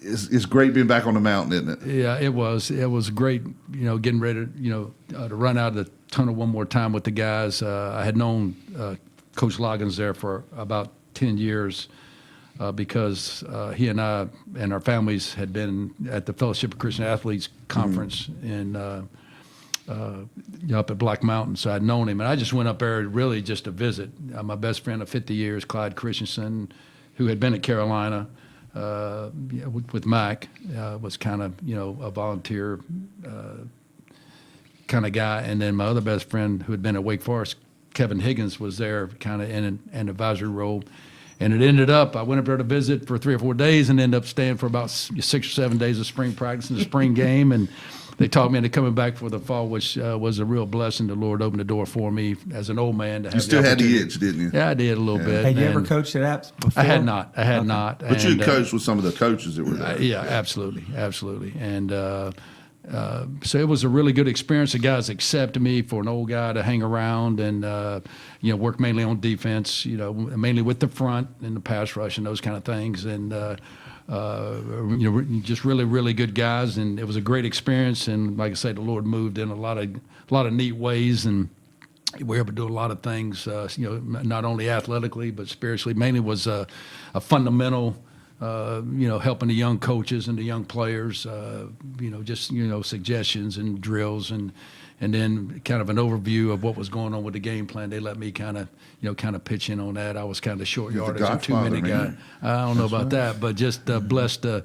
it's great being back on the mountain, isn't it? Yeah, it was. It was great, getting ready to run out of the tunnel one more time with the guys. I had known Coach Loggins there for about 10 years because he and I and our families had been at the Fellowship of Christian Athletes Conference up at Black Mountain, so I'd known him. And I just went up there really just to visit. My best friend of 50 years, Clyde Christensen, who had been at Carolina with Mac, was kind of, a volunteer kind of guy. And then my other best friend who had been at Wake Forest, Kevin Higgins, was there kind of in an advisory role. And it ended up, I went up there to visit for 3 or 4 days and ended up staying for about 6 or 7 days of spring practice and the spring game. And they talked me into coming back for the fall, which was a real blessing. The Lord opened the door for me as an old man to have. You still had the opportunity. itch, didn't you? Yeah, I did a little bit. Had you And ever coached at Apps before? I had not. I had not. But you And, coached with some of the coaches that were there. yeah, absolutely. And so it was a really good experience. The guys accepted me for an old guy to hang around and, work mainly on defense, mainly with the front and the pass rush and those kind of things. And, just really, really good guys. And it was a great experience. And like I say, the Lord moved in a lot of neat ways. And we were able to do a lot of things, not only athletically, but spiritually. Mainly was a fundamental helping the young coaches and the young players, suggestions and drills and then kind of an overview of what was going on with the game plan. They let me kind of pitch in on that. I was kind of short You're the yardage and 2-minute Godfather, guy. man. I don't know about that, but just blessed to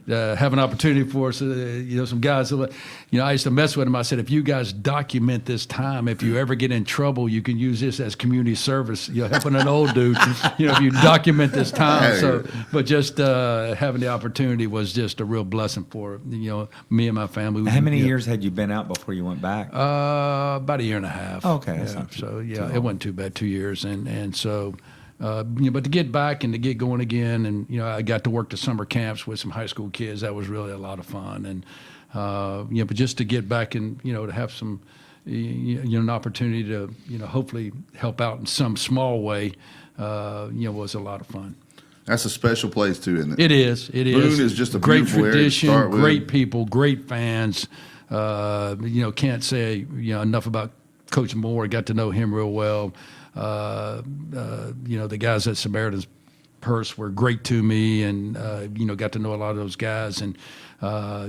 have an opportunity for us. Some guys, I used to mess with them. I said, if you guys document this time, if you ever get in trouble, you can use this as community service. Helping an old dude. If you document this time. So, but just having the opportunity was just a real blessing for me and my family. How many years had you been out before you went back? About a year and a half. Okay, Yeah, that's not so it wasn't too bad. 2 years, and so. But to get back and to get going again, and I got to work the summer camps with some high school kids. That was really a lot of fun, and but just to get back and to have some an opportunity to hopefully help out in some small way, was a lot lot of fun. That's a special place too, isn't it? It is. It is. Boone is just a great beautiful area to tradition, start with. great people, great fans. Can't say enough about Coach Moore. Got to know him real well. the guys at Samaritan's Purse were great to me, and got to know a lot of those guys, and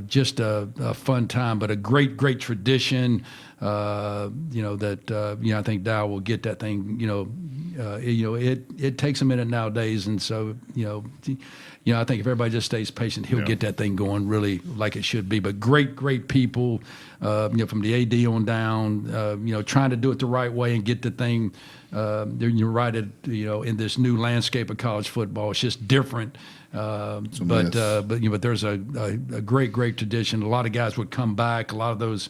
just a fun time, but a great tradition. I think Dow will get that thing. It takes a minute nowadays, and so I think if everybody just stays patient, he'll get that thing going really like it should be. But great people, from the AD on down, trying to do it the right way and get the thing. You're right in this new landscape of college football. It's just different. But there's a great tradition. A lot of guys would come back. A lot of those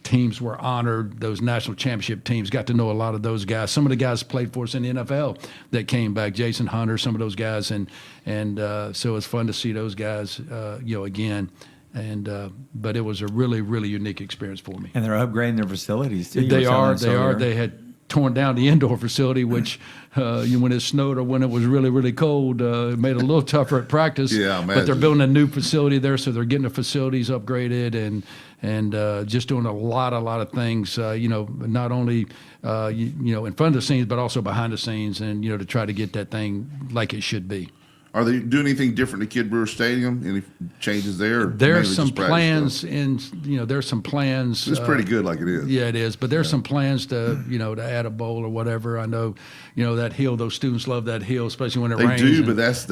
teams were honored. Those national championship teams, got to know a lot of those guys. Some of the guys played for us in the NFL that came back. Jason Hunter, some of those guys, and so it's fun to see those guys, again. But it was a really unique experience for me. And they're upgrading their facilities too. They are. They had torn down the indoor facility, which when it snowed or when it was really cold, it made it a little tougher at practice. Yeah, but they're building a new facility there, so they're getting the facilities upgraded and just doing a lot of things. Not only in front of the scenes, but also behind the scenes, and to try to get that thing like it should be. Are they doing anything different at Kid Brewer Stadium? Any changes there? There's some plans, there's some plans. It's pretty good like it is. Yeah, it is. But there's some plans to, to add a bowl or whatever. I know, that hill. Those students love that hill, especially when it rains. They do, but that's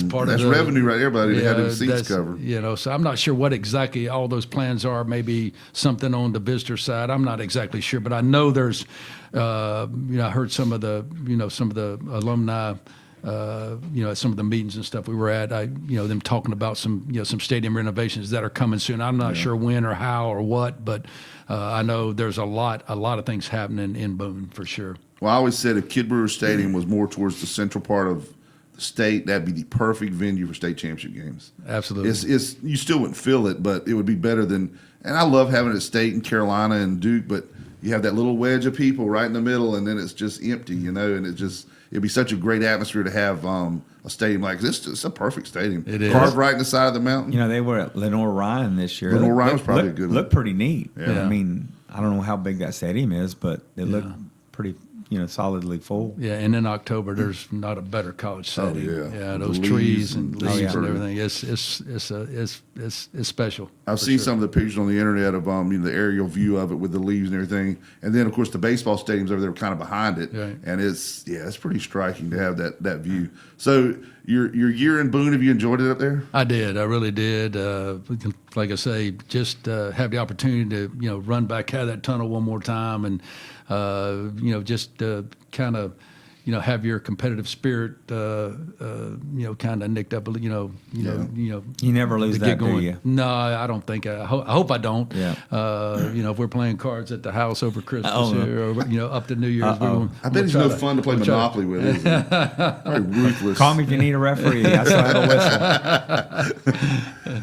part of the revenue right there, buddy. To have them seats covered. So I'm not sure what exactly all those plans are. Maybe something on the visitor side. I'm not exactly sure, but I know there's. I heard some of the alumni. At some of the meetings and stuff we were at, them talking about some stadium renovations that are coming soon. I'm not sure when or how or what, but I know there's a lot of things happening in Boone for sure. Well, I always said if Kid Brewer Stadium was more towards the central part of the state, that'd be the perfect venue for state championship games. Absolutely. It's you still wouldn't fill it, but it would be better than. And I love having it at State and Carolina and Duke, but you have that little wedge of people right in the middle, and then it's just empty, and it'd be such a great atmosphere to have a stadium like this. It's a perfect stadium. It is. Carved right in the side of the mountain. They were at Lenore Ryan this year. Lenore Ryan was probably a good one. Looked pretty neat. Yeah. I mean, I don't know how big that stadium is, but it looked pretty, solidly full. Yeah, and in October, there's not a better college setting. Yeah, those the trees and leaves and and everything. It's special. I've seen some of the pictures on the internet of the aerial view of it with the leaves and everything, and then of course the baseball stadiums over there kind of behind it, right. And it's pretty striking to have that view. So your year in Boone, have you enjoyed it up there? I did. I really did. Like I say, just have the opportunity to run back out of that tunnel one more time, and just kind of have your competitive spirit kind of nicked up. You never lose that, do you? No, I don't think. I hope I don't. Yeah. If we're playing cards at the house over Christmas or up to New Year's, I bet it's no fun to play Monopoly with. Is it? Very ruthless. Call me if you need a referee. I still have a whistle.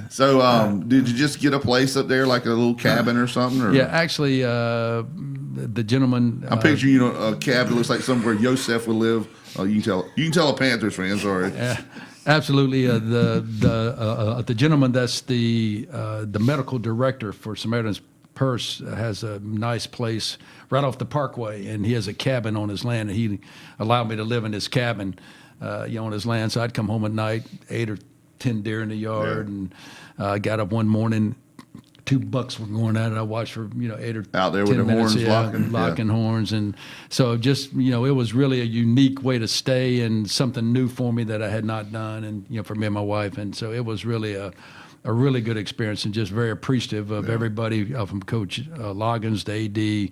So, did you just get a place up there, like a little cabin or something? Or? Yeah, actually, the gentleman. I'm picturing a cabin that looks like somewhere Yosef would live. You can tell a Panthers fan. Sorry. Absolutely. The gentleman that's the medical director for Samaritan's Purse has a nice place right off the Parkway, and he has a cabin on his land, and he allowed me to live in his cabin, on his land. So I'd come home at night, 8 or 10 deer in the yard, and got up one morning. 2 bucks were going at it. I watched for 8 or out there 10 with the minutes, horns locking horns, and so just it was really a unique way to stay and something new for me that I had not done, and for me and my wife, and so it was really a really good experience, and just very appreciative of everybody from Coach Loggins, the AD, the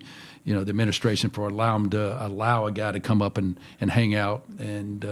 administration for allowing to allow a guy to come up and hang out and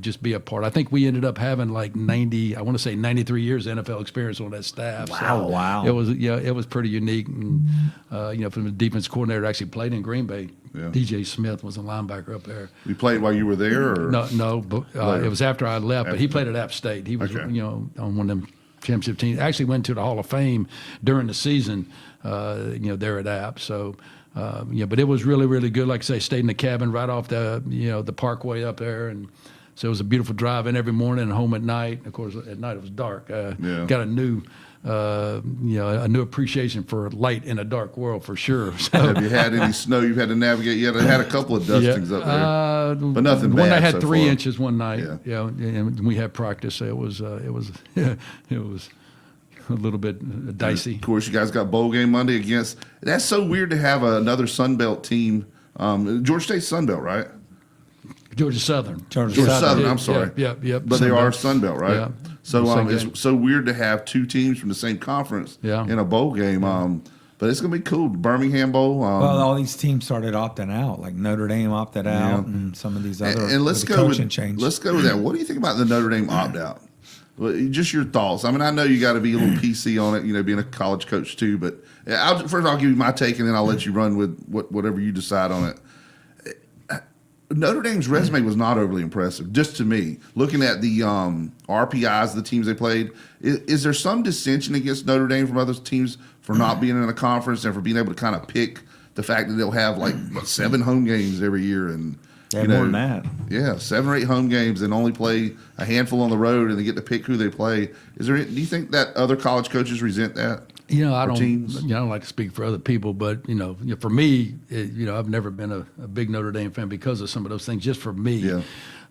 just be a part. I think we ended up having like 93 years of NFL experience on that staff. Wow. It was pretty unique, and from the defense coordinator actually played in Green Bay. Yeah. DJ Smith was a linebacker up there. You played while you were there, or No, but it was after I left. But he played at App State. He was on one of them championship teams. Actually went to the Hall of Fame during the season. There at App. So. But it was really, really good. Like I say, stayed in the cabin right off the Parkway up there, and So it was a beautiful drive in every morning and home at night. Of course, at night it was dark. Got a new, a new appreciation for light in a dark world for sure. So, Have you had any snow you've had to navigate? You had a couple of dustings up there, but nothing bad. One night had so 3 far. inches one night. Yeah. And we had practice. It was a little bit dicey. Of course, you guys got bowl game Monday against. That's so weird to have another Sun Belt team. Georgia State's Sun Belt, right? Georgia Southern. Georgia Georgia Southern. I'm sorry. Yep. But they are Sun Belt, right? Yeah. So Same game. it's so weird to have two teams from the same conference in a bowl game. But it's going to be cool. Birmingham Bowl. Well, all these teams started opting out. Like Notre Dame opted out, and some of these other and let's with the go coaching with change. let's go with that. What do you think about the Notre Dame opt out? Well, just your thoughts. I mean, I know you got to be a little PC on it, being a college coach too. But first, I'll give you my take, and then I'll let you run with whatever you decide on it. Notre Dame's resume was not overly impressive, just to me. Looking at the RPIs, the teams they played, is there some dissension against Notre Dame from other teams for not being in a conference and for being able to kind of pick the fact that they'll have 7 home games every year and more than that. Yeah, 7 or 8 home games and only play a handful on the road and they get to pick who they play. Do you think that other college coaches resent that? I don't. Teams? I don't like to speak for other people, but for me, I've never been a big Notre Dame fan because of some of those things. Just for me, Yeah.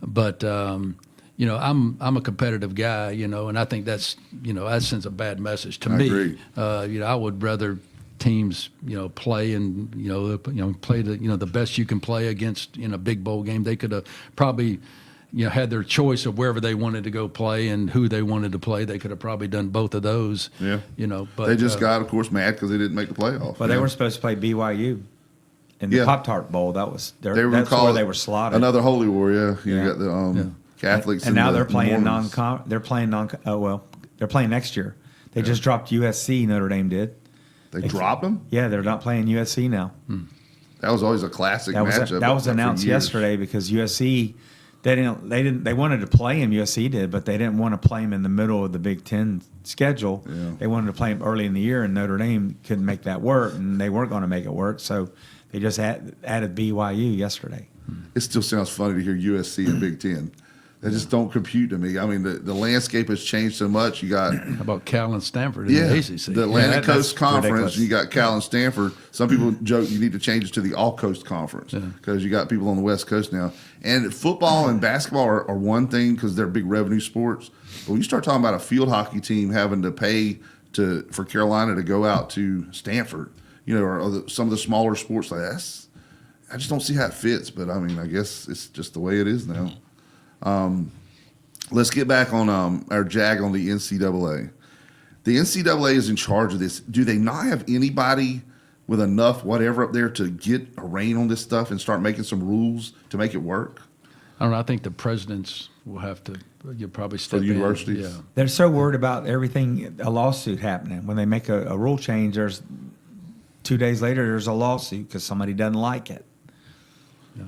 But I'm a competitive guy, and I think that sends a bad message to me. Agree. I would rather teams play and play the best you can play against in a big bowl game. They could have probably had their choice of wherever they wanted to go play and who they wanted to play. They could have probably done both of those. Yeah. But They just got, of course, mad because they didn't make the playoff. Well, they were supposed to play BYU in the Pop-Tart Bowl. That was They were that's called where they were slotted. Another Holy War, yeah. You Yeah. got the Catholics and now the they're playing Mormons. they're playing next year. They just dropped USC. Notre Dame did. They dropped them? Yeah, they're not playing USC now. That was always a classic matchup. That was for announced years. yesterday because USC they wanted to play him. USC did, but they didn't want to play him in the middle of the Big Ten schedule. Yeah. They wanted to play him early in the year, and Notre Dame couldn't make that work, and they weren't going to make it work. So they just added BYU yesterday. It still sounds funny to hear USC and Big Ten. They just don't compute to me. I mean, the landscape has changed so much. You got how about Cal and Stanford in the ACC? the Atlantic that's Coast Conference. ridiculous. And you got Cal and Stanford. Some people joke you need to change it to the All Coast Conference because you got people on the West Coast now. And football and basketball are one thing because they're big revenue sports. But when you start talking about a field hockey team having to pay for Carolina to go out to Stanford, or some of the smaller sports like that, I just don't see how it fits. But I mean, I guess it's just the way it is now. Let's get back on our jag on the NCAA. The NCAA is in charge of this. Do they not have anybody with enough whatever up there to get a rein on this stuff and start making some rules to make it work? I don't know. I think the presidents will have to. You'll probably step the in. universities? Yeah. They're so worried about everything, a lawsuit happening. When they make a rule change, there's 2 days later there's a lawsuit because somebody doesn't like it.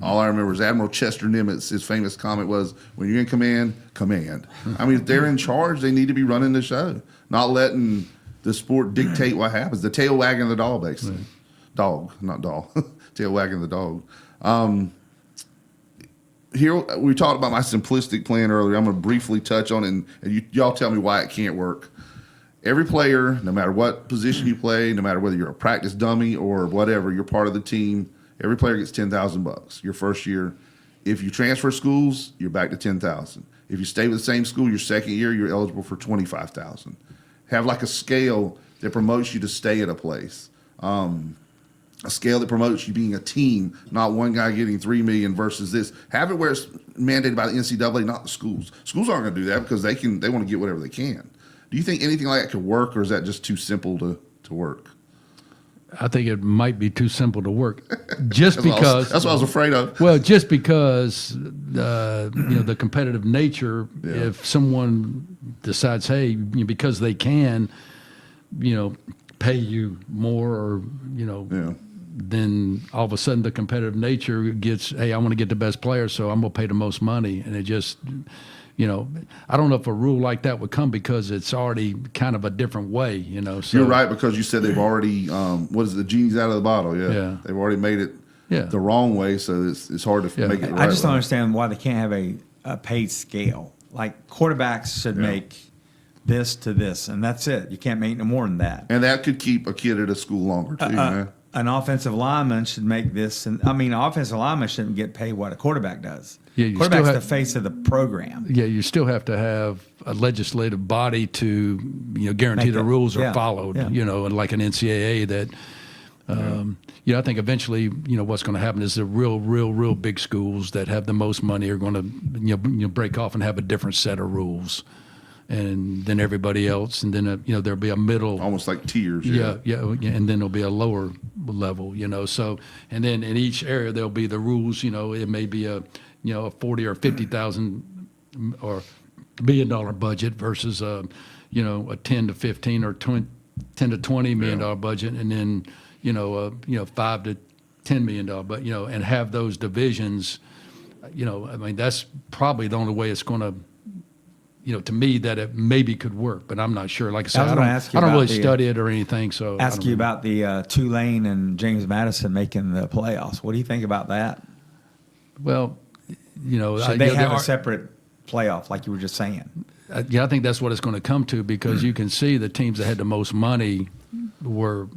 All I remember is Admiral Chester Nimitz. His famous comment was, "When you're in command, command." I mean, if they're in charge, they need to be running the show, not letting the sport dictate what happens. The tail wagging the dog, basically. Dog, not doll. Tail wagging the dog. Here we talked about my simplistic plan earlier. I'm going to briefly touch on it, and y'all tell me why it can't work. Every player, no matter what position you play, no matter whether you're a practice dummy or whatever, you're part of the team. Every player gets $10,000 your first year. If you transfer schools, you're back to $10,000. If you stay with the same school your second year, you're eligible for $25,000. Have like a scale that promotes you to stay at a place. A scale that promotes you being a team, not one guy getting $3 million versus this. Have it where it's mandated by the NCAA, not the schools. Schools aren't going to do that because they want to get whatever they can. Do you think anything like that could work, or is that just too simple to work? I think it might be too simple to work, just because. That's what I was afraid of. Well, just because the competitive nature. Yeah. If someone decides, hey, because they can, pay you more, or then all of a sudden the competitive nature gets, hey, I want to get the best player, so I'm going to pay the most money, and it just. I don't know if a rule like that would come because it's already kind of a different way, So, you're right, because you said they've already, the genie's out of the bottle, Yeah. They've already made it Yeah. the wrong way, so it's hard to make it right. I just don't understand why they can't have a pay scale. Like quarterbacks should make this to this, and that's it. You can't make no more than that. And that could keep a kid at a school longer too. Man. An offensive lineman should make this, and I mean, an offensive lineman shouldn't get paid what a quarterback does. Yeah, you quarterback's still the face of the program. Yeah, you still have to have a legislative body to guarantee Make the it- rules are yeah, followed. yeah. And like an NCAA that. I think eventually, what's going to happen is the real big schools that have the most money are going to, break off and have a different set of rules, and then everybody else, and then there'll be a middle, Almost like tiers. yeah, and then there'll be a lower level, So, and then in each area there'll be the rules. It may be a 40 or 50,000 or $1 billion budget versus a 10 to 15 or 10 to 20 million dollar budget, and then $5 to $10 million, but and have those divisions. I mean, that's probably the only way it's going to, to me, that it maybe could work, but I'm not sure. Like I said, was I gonna don't, ask you I don't about really study it or anything. So Ask you about the Tulane and James Madison making the playoffs. What do you think about that? Well, Should they have a separate playoff, like you were just saying? I think that's what it's going to come to, because you can see the teams that had the most money were,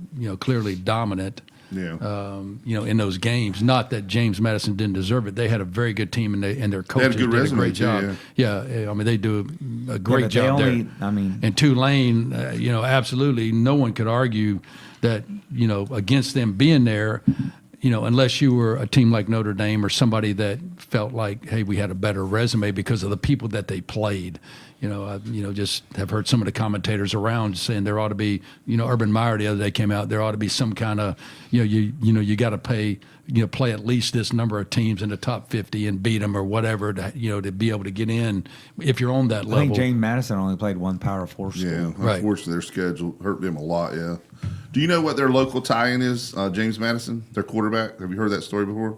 clearly dominant. Yeah. In those games. Not that James Madison didn't deserve it. They had a very good team, and their coaches good did a resume, great too, job. Yeah, I mean, they do a great but they job only- there. I mean- and Tulane, absolutely, no one could argue that against them being there. Unless you were a team like Notre Dame or somebody that felt like, hey, we had a better resume because of the people that they played. I just have heard some of the commentators around saying there ought to be, Urban Meyer the other day came out, there ought to be some kind of, you got to play at least this number of teams in the top 50 and beat them or whatever to, to be able to get in if you're on that level. I think James Madison only played one Power 4 school. Yeah. Right. Unfortunately, their schedule hurt them a lot. Yeah. Do you know what their local tie-in is? James Madison, their quarterback. Have you heard that story before?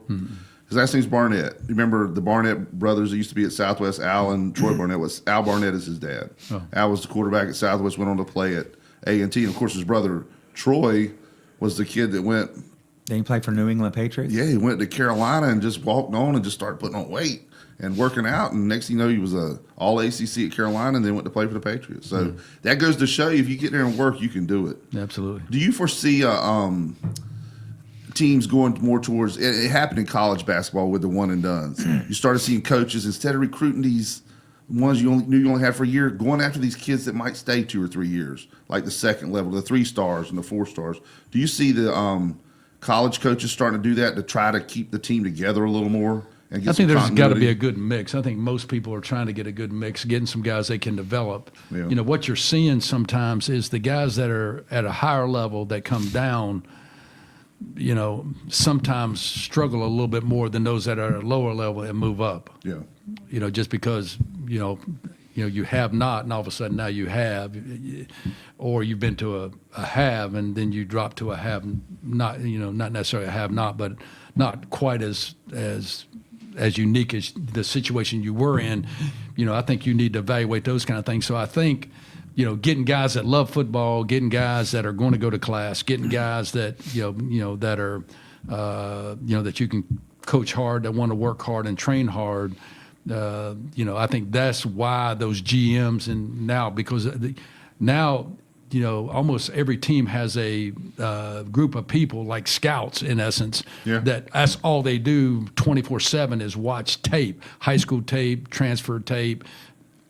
His last name's Barnett. You remember the Barnett brothers that used to be at Southwest? Al and Troy Barnett. Al Barnett is his dad. Oh. Al was the quarterback at Southwest, went on to play at A&T. And, of course, his brother Troy was the kid that went. Did he play for New England Patriots? Yeah, he went to Carolina and just walked on and just started putting on weight and working out. And next thing you know, he was a All-ACC at Carolina and then went to play for the Patriots. So that goes to show you, if you get there and work, you can do it. Absolutely. Do you foresee teams going more towards it? Happened in college basketball with the one and dones. You started seeing coaches, instead of recruiting these ones you knew you only had for a year, going after these kids that might stay 2 or 3 years, like the second level, the 3 stars and the 4 stars. Do you see the college coaches starting to do that to try to keep the team together a little more? And get I think some there's got to be continuity? a good mix. I think most people are trying to get a good mix, getting some guys they can develop. Yeah. What you're seeing sometimes is the guys that are at a higher level that come down, sometimes struggle a little bit more than those that are at a lower level and move up. Yeah. Just because, you have not, and all of a sudden now you have, or you've been to a have, and then you drop to a have not, not necessarily a have not, but not quite as unique as the situation you were in. I think you need to evaluate those kind of things. So I think, getting guys that love football, getting guys that are going to go to class, getting guys that, that are, that you can coach hard, that want to work hard and train hard. I think that's why those GMs and now, because now, almost every team has a group of people like scouts, in essence, that's all they do 24/7 is watch tape, high school tape, transfer tape,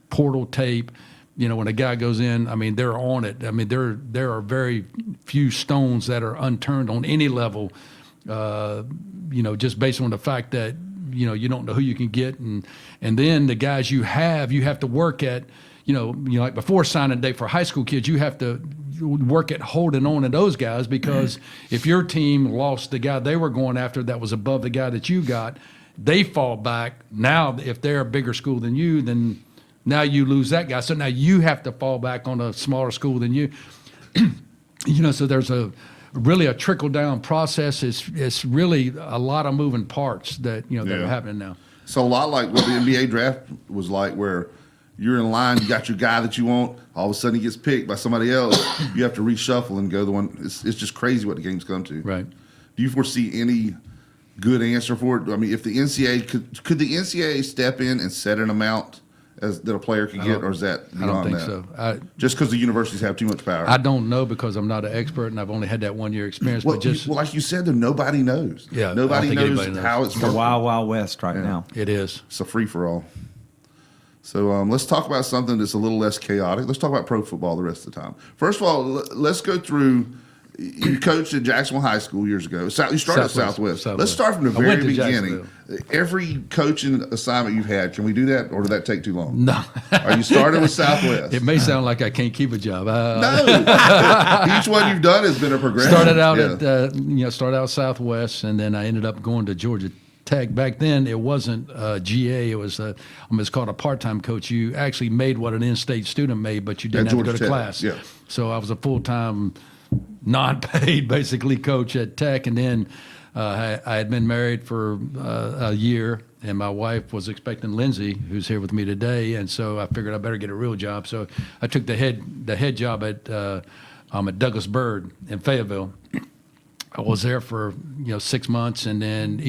portal tape. When a guy goes in, I mean, they're on it. I mean, there are very few stones that are unturned on any level, just based on the fact that, you don't know who you can get. And then the guys you have to work at, like before signing day for high school kids, you have to work at holding on to those guys, because if your team lost the guy they were going after that was above the guy that you got, they fall back. Now, if they're a bigger school than you, then now you lose that guy. So now you have to fall back on a smaller school than you. So there's really a trickle-down process. It's really a lot of moving parts that, that are happening now. So a lot like what the NBA draft was like, where you're in line, you got your guy that you want, all of a sudden he gets picked by somebody else. You have to reshuffle and go the one. It's just crazy what the game's come to. Right. Do you foresee any good answer for it? I mean, if the NCAA could the NCAA step in and set an amount that a player could get, or is that I don't beyond think that? so. Just because the universities have too much power. I don't know because I'm not an expert and I've only had that 1 year experience. Well, but just like you said, though, nobody knows. Yeah, I nobody don't think knows anybody knows. how it's The working. wild, wild west right now. it is. It's a free for all. So let's talk about something that's a little less chaotic. Let's talk about pro football the rest of the time. First of all, let's go through. You coached at Jacksonville High School years ago. You started at Southwest. Let's start from the I went very to beginning. Every coaching assignment you've had, can we do that, or did that take too long? No. Are you started with Southwest? It may sound like I can't keep a job. No. Each one you've done has been a progression. Started out Yeah. started out Southwest, and then I ended up going to Georgia Tech. Back then, it wasn't GA. It was it's called a part-time coach. You actually made what an in-state student made, but you didn't have to go Georgia to Tech, class. yeah. So I was a full-time, non-paid, basically, coach at Tech, and then I had been married for a year, and my wife was expecting Lindsay, who's here with me today, and so I figured I better get a real job. So I took the head job at Douglas Byrd in Fayetteville. I was there for 6 months, and then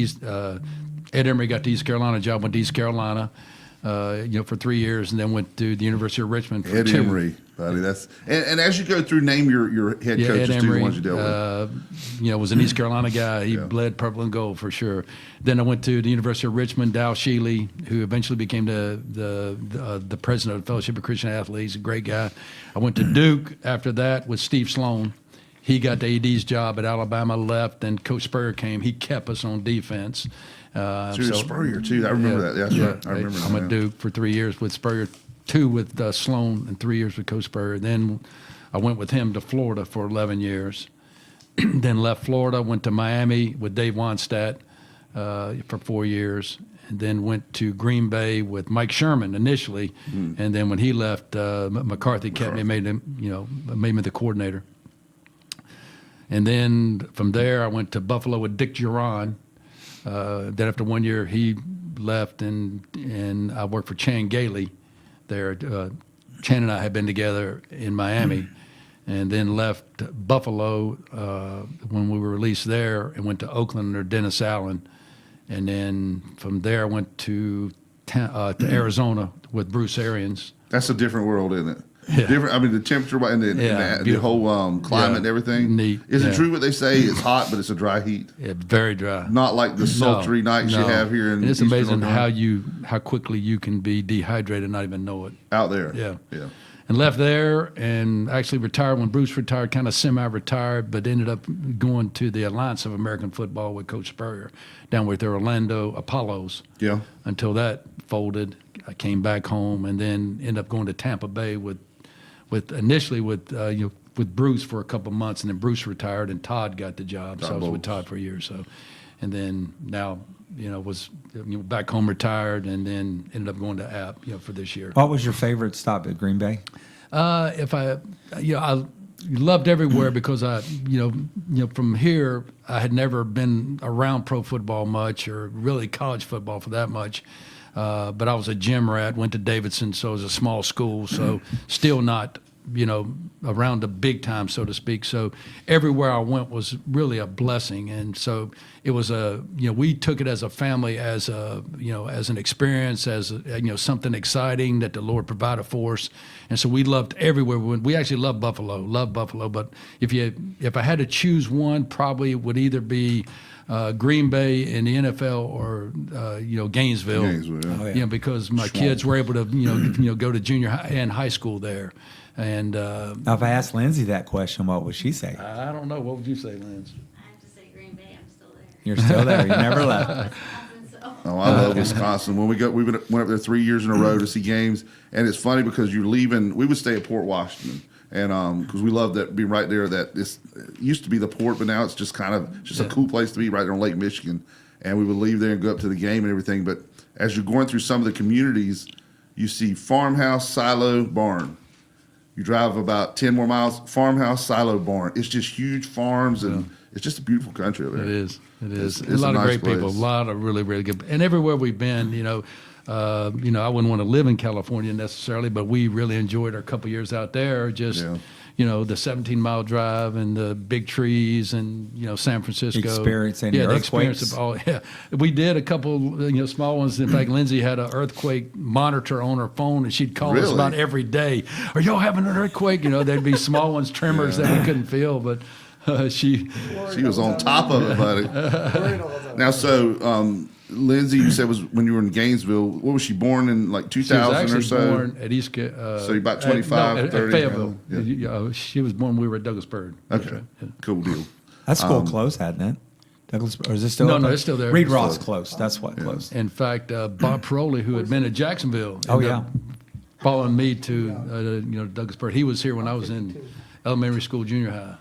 Ed Emery got the East Carolina job. Went to East Carolina, for 3 years, and then went to the University of Richmond for Ed 2. Emery, buddy. That's and as you go through, name your head coaches Ed too, the Emery, ones you dealt with. was an East Carolina guy. He Yeah. bled purple and gold for sure. Then I went to the University of Richmond. Dow Shealy, who eventually became the president of the Fellowship of Christian Athletes, a great guy. I went to Duke after that with Steve Sloan. He got the AD's job at Alabama, left, and Coach Spurrier came. He kept us on defense. So you're Spurrier too. I remember that. Yeah, that's right. I remember I'm that. at Duke for 3 years with Spurrier, 2 with Sloan, and 3 years with Coach Spurrier. Then I went with him to Florida for 11 years. Then left Florida, went to Miami with Dave Wannstedt for 4 years, and then went to Green Bay with Mike Sherman initially, and then when he left, McCarthy kept me, made me the coordinator. And then from there, I went to Buffalo with Dick Giron. Then after 1 year, he left, and I worked for Chan Gailey there. Chan and I had been together in Miami, and then left Buffalo when we were released there, and went to Oakland under Dennis Allen. And then from there, I went to Arizona with Bruce Arians. That's a different world, isn't it? Yeah. Different. I mean, the temperature and the whole climate and everything. Neat. Is it Yeah. true what they say? It's hot, but it's a dry heat. Yeah, very dry. Not like the sultry nights you have here in. And it's Eastern amazing Oklahoma. how quickly you can be dehydrated and not even know it. Out there. Yeah. Yeah. And left there and actually retired when Bruce retired, kind of semi-retired, but ended up going to the Alliance of American Football with Coach Spurrier down with the Orlando Apollos. Yeah. Until that folded, I came back home and then ended up going to Tampa Bay initially with Bruce for a couple of months, and then Bruce retired and Todd got the job. So I was with Todd for a year or so. And then now, was back home retired, and then ended up going to App, for this year. What was your favorite stop at Green Bay? I loved everywhere because from here I had never been around pro football much, or really college football for that much. But I was a gym rat, went to Davidson, so it was a small school, so still not, around the big time, so to speak. So everywhere I went was really a blessing. And so it was we took it as a family, as as an experience, as something exciting that the Lord provided for us. And so we loved everywhere. We actually loved Buffalo. But if I had to choose one, probably it would either be Green Bay in the NFL or Gainesville. Gainesville, yeah. Because my kids were able to go to junior high and high school there. And Now, if I asked Lindsay that question, what would she say? I don't know. What would you say, Linz? I have to say Green Bay. I'm still there. You're still there. You never left. Wisconsin, so. Oh, I love Wisconsin. When we went up there 3 years in a row to see games, and it's funny because you're leaving. We would stay at Port Washington, and because we love that being right there. That this used to be the port, but now it's just kind of a cool place to be right there on Lake Michigan. And we would leave there and go up to the game and everything. But as you're going through some of the communities, you see farmhouse, silo, barn. You drive about 10 more miles, farmhouse, silo, barn. It's just huge farms, and it's just a beautiful country over there. It is. It's a lot a of nice great people. A place. lot of really, really good. And everywhere we've been, I wouldn't want to live in California necessarily, but we really enjoyed our couple years out there. Just, the 17-mile drive and the big trees and, San Francisco. Experience any the experience earthquakes? of all. Yeah, we did a couple, small ones. In fact, Lindsay had an earthquake monitor on her phone, and she'd call us Really? about every day. Are y'all having an earthquake? There'd be small ones, tremors that we couldn't feel, but she was on top of it, buddy. Now, so Lindsay, you said was when you were in Gainesville. What was she born in, like 2000 actually or so? born at East. So you're about 25, at 30, Fayetteville. yeah. She was born when we were at Douglasburg. That's Okay, right, yeah. cool deal. That school closed, hadn't it? Douglas, or is it still? No, open? no, it's still there. Reed It's Ross still- closed. That's what closed. In fact, Bob Paroli, who had been at Jacksonville, Oh, ended yeah. up following me to Douglasburg. He was here when I was in elementary school, junior high.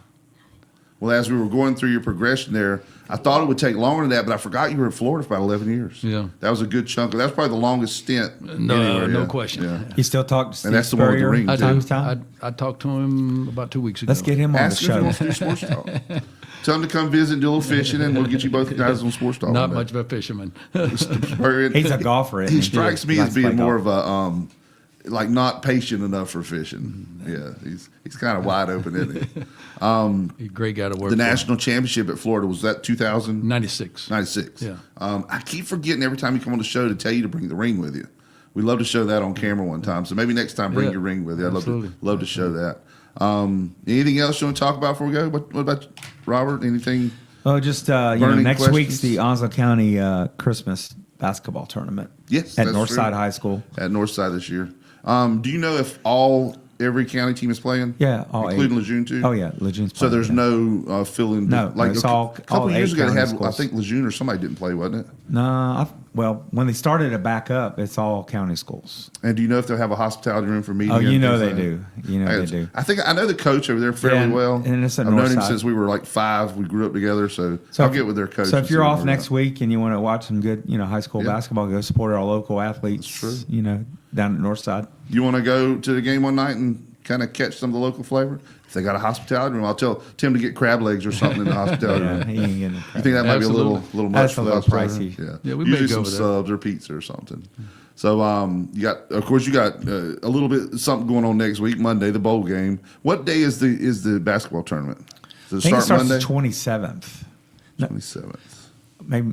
Well, as we were going through your progression there, I thought it would take longer than that, but I forgot you were in Florida for about 11 years. Yeah. That was a good chunk. That was probably the longest stint. No, anywhere, no yeah. question. Yeah. You still talk to Steve that's the one with the Spurrier ring, I too. time do. to time? I talked to him about 2 weeks ago. Let's get him on the Ask him if he show. wants to do sports talk. Tell him to come visit and do a little fishing, and we'll get you both guys on sports talk. Not one day. much of a fisherman. He's a golfer. isn't He strikes me Likes as to play being more golf. of a like not patient enough for fishing. Yeah, he's kind of wide open, isn't he? He's a great guy to work The for. national championship at Florida, was that 2000? 96. 96. Yeah. I keep forgetting every time you come on the show to tell you to bring the ring with you. We'd love to show that on camera one time. So maybe next time bring Yeah, your ring with you. I'd absolutely. love to show that. Anything else you want to talk about before we go? What about Robert? Anything? Oh, just Burning next week's questions? the Onslow County Christmas basketball tournament. Yes, at that's Northside true. High School. At Northside this year. Do you know if every county team is playing? Yeah, all including eight. Lejeune too. Oh yeah, Legion's. So there's playing, no fill-in. No, it's all- a couple all of years eight ago they county had. I schools. think Lejeune or somebody didn't play, wasn't it? No, well, when they started to back up, it's all county schools. And do you know if they'll have a hospitality room for media? Oh, you and know things they like that? do. You know they do. I think I know the coach over there fairly Yeah, well. and it's at I've known him Northside. since we were like 5. We grew up together, so I'll get with their coach. So and if see you're what off we're next about. week and you want to watch some good, high school Yeah. basketball, go support our local athletes. That's true. Down at Northside. You want to go to the game one night and kind of catch some of the local flavor? If they got a hospitality room, I'll tell Tim to get crab legs or something in the hospitality Yeah, room. he ain't getting. You think that might be a little Absolutely. much That's for a the little hospitality pricey. room? Yeah, Yeah, we may usually go some with that. subs or pizza or something. So you got a little bit something going on next week, Monday, the bowl game. What day is the basketball tournament? Does I think it it start starts Monday? the 27th. 27th.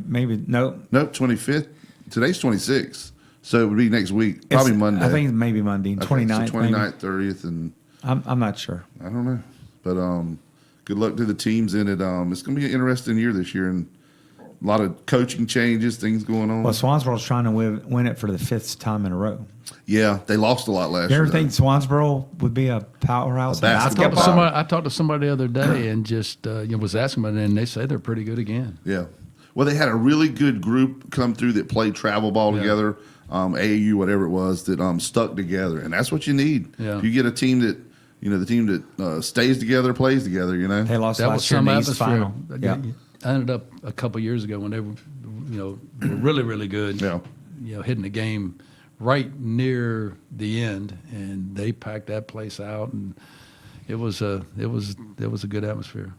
Maybe no. Nope, 25th. Today's 26th. So it would be next week, probably It's- Monday. I think maybe Monday, Okay, 29th. So 29th, 30th, and I'm not sure. I don't know. But good luck to the teams in it. It's going to be an interesting year this year, and a lot of coaching changes, things going on. Well, Swansboro's trying to win it for the 5th time in a row. Yeah, they lost a lot last You year. ever think Swansboro would be a powerhouse in basketball basketball? I talked to somebody the other day and just was asking about it, and they say they're pretty good again. Yeah. Well, they had a really good group come through that played travel ball Yeah. together, AAU, whatever it was, that stuck together, and that's what you need. Yeah. If you get a team that, the team that stays together, plays together, They lost That was last year in some the East atmosphere. Final. Yeah. I ended up a couple years ago when they were, were really, really good. Yeah. Hitting the game right near the end, and they packed that place out, and it was a good atmosphere.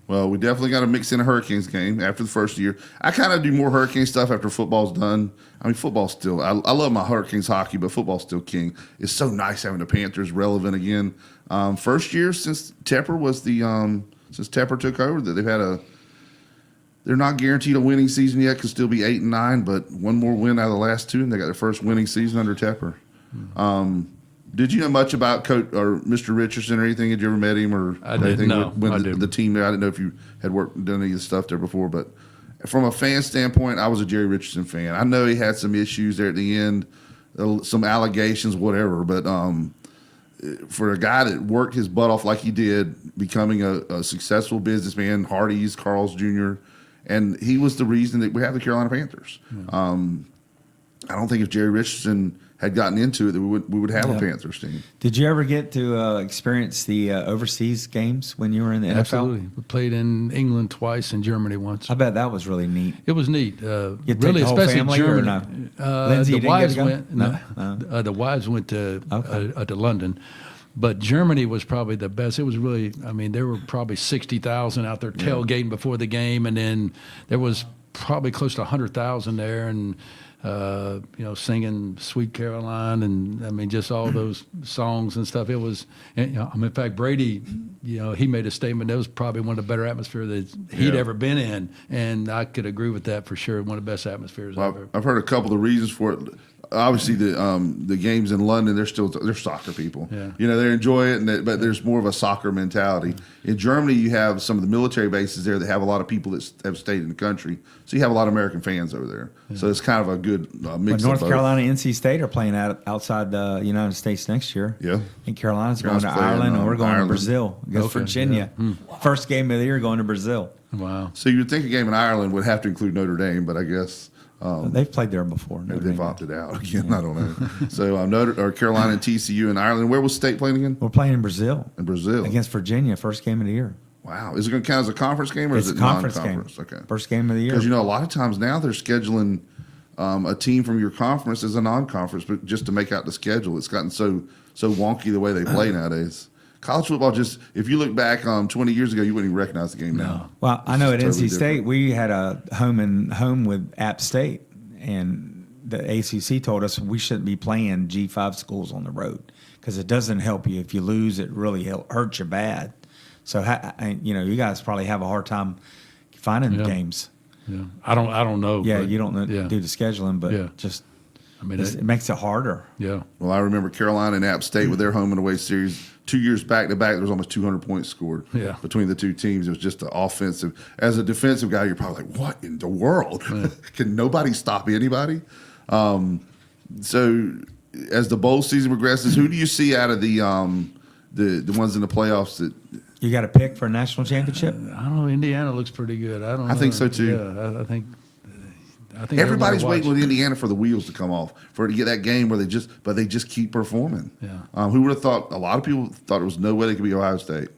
Well, we definitely got to mix in a Hurricanes game after the first year. I kind of do more Hurricane stuff after football's done. I mean, football's still, I love my Hurricanes hockey, but football's still king. It's so nice having the Panthers relevant again. First year since Tepper since Tepper took over, that they're not guaranteed a winning season yet. Could still be 8-9, but one more win out of the last 2, and they got their first winning season under Tepper. Did you know much about Coach or Mr. Richardson or anything? Had you ever met him or I didn't anything know. with I the didn't. team there? I didn't know if you had done any of the stuff there before, but from a fan standpoint, I was a Jerry Richardson fan. I know he had some issues there at the end, some allegations, whatever, but for a guy that worked his butt off like he did, becoming a successful businessman, Hardee's, Carl's Jr., and he was the reason that we have the Carolina Panthers. I don't think if Jerry Richardson had gotten into it, that we would have a Panthers team. Did you ever get to experience the overseas games when you were in the NFL? Absolutely. We played in England twice and Germany once. I bet that was really neat. It was neat. You take Really, the whole especially family or Germany. no? Lindsay, you The didn't get wives to go? went. No? The wives went to Okay. to London, but Germany was probably the best. It was really. I mean, there were probably 60,000 out there tailgating before the game, and then there was probably close to 100,000 there, and singing "Sweet Caroline," and I mean, just all those songs and stuff. It was, and, in fact, Brady, he made a statement that was probably one of the better atmospheres that he'd ever been in, and I could agree with that for sure. One of the best atmospheres ever. I've heard a couple of the reasons for it. Obviously, the games in London, they're soccer people. Yeah. They enjoy it, but there's more of a soccer mentality. In Germany, you have some of the military bases there that have a lot of people that have stayed in the country. So you have a lot of American fans over there. Yeah. So it's kind of a good mix. But North of both. Carolina, NC State are playing outside the United States next year. Yeah. And Carolina's going to playing, Ireland, and we're going Ireland. to Brazil against Virginia. Yeah. First game of the year going to Brazil. Wow. So you'd think a game in Ireland would have to include Notre Dame, but I guess They've played there before. they've opted out again. I don't know. So Carolina and TCU in Ireland. Where was State playing again? We're playing in Brazil. In Brazil. Against Virginia, first game of the year. Wow. Is it going to count as a conference game or It's is a it conference non-conference? game. Okay. First game of the year. Because a lot of times now they're scheduling a team from your conference as a non-conference, but just to make out the schedule. It's gotten so wonky the way they play nowadays. College football, just if you look back 20 years ago, you wouldn't even recognize the game now. Well, I know at totally NC State we had a home with App State, and the ACC told us we shouldn't be playing G5 schools on the road because it doesn't help you. If you lose, it really hurts you bad. So you guys probably have a hard time finding games. Yeah, I don't know. Yeah, but, you don't do the scheduling, but it makes it harder. Yeah. Well, I remember Carolina and App State with their home and away series 2 years back to back. There was almost 200 points scored between the two teams. It was just an offensive. As a defensive guy, you're probably like, what in the world? Yeah. Can nobody stop anybody? So as the bowl season progresses, who do you see out of the ones in the playoffs that you got to pick for a national championship? I don't know. Indiana looks pretty good. I think so too. Yeah, I think everybody's waiting with Indiana for the wheels to come off for it to get that game where they just keep performing. Yeah. Who would have thought? A lot of people thought there was no way they could be Ohio State,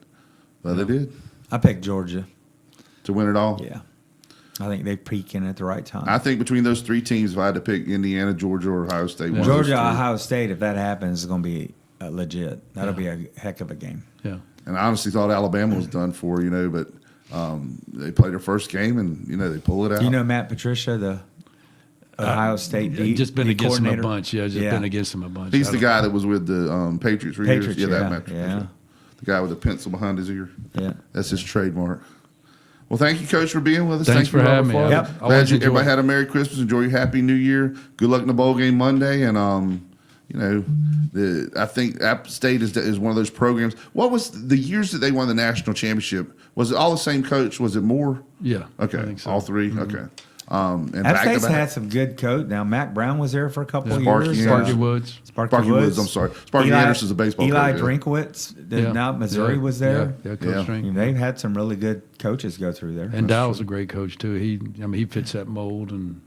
but they did I picked Georgia to win it all. Yeah, I think they peak in at the right time. I think between those three teams, if I had to pick Indiana, Georgia, or Ohio State, one of those Georgia, three. Ohio State, if that happens, is going to be legit. That'll be a heck of a game. Yeah. And I honestly thought Alabama was done for, but they played their first game and they pull it out. Matt Patricia, the Ohio State just been against him a bunch. Yeah, Yeah. been against him a bunch. He's the guy that was with the Patriots for years. Yeah, that Matt Patricia. yeah. The guy with the pencil behind his ear. Yeah. That's his trademark. Well, thank you, Coach, for being with us. Thanks for you, having Robert me. Farley. Yep. Glad Always enjoy everybody it. had a Merry Christmas. Enjoy your Happy New Year. Good luck in the bowl game Monday. And, I think App State is one of those programs. What was the years that they won the national championship? Was it all the same coach? Was it more? Yeah. Okay. I think so. All three? Okay. And App State's back-to-back. had some good coach. Now, Mac Brown was there for a couple of Sparky, years. yeah. Sparky Woods. Sparky Woods, I'm sorry. Sparky Anderson's a baseball Eli coach. Drinkowitz, Yeah. now Missouri Yeah. was there. Yeah, Coach Yeah. Strink. They've had some really good coaches go through there. And Dowell's a great coach too. He fits that mold, and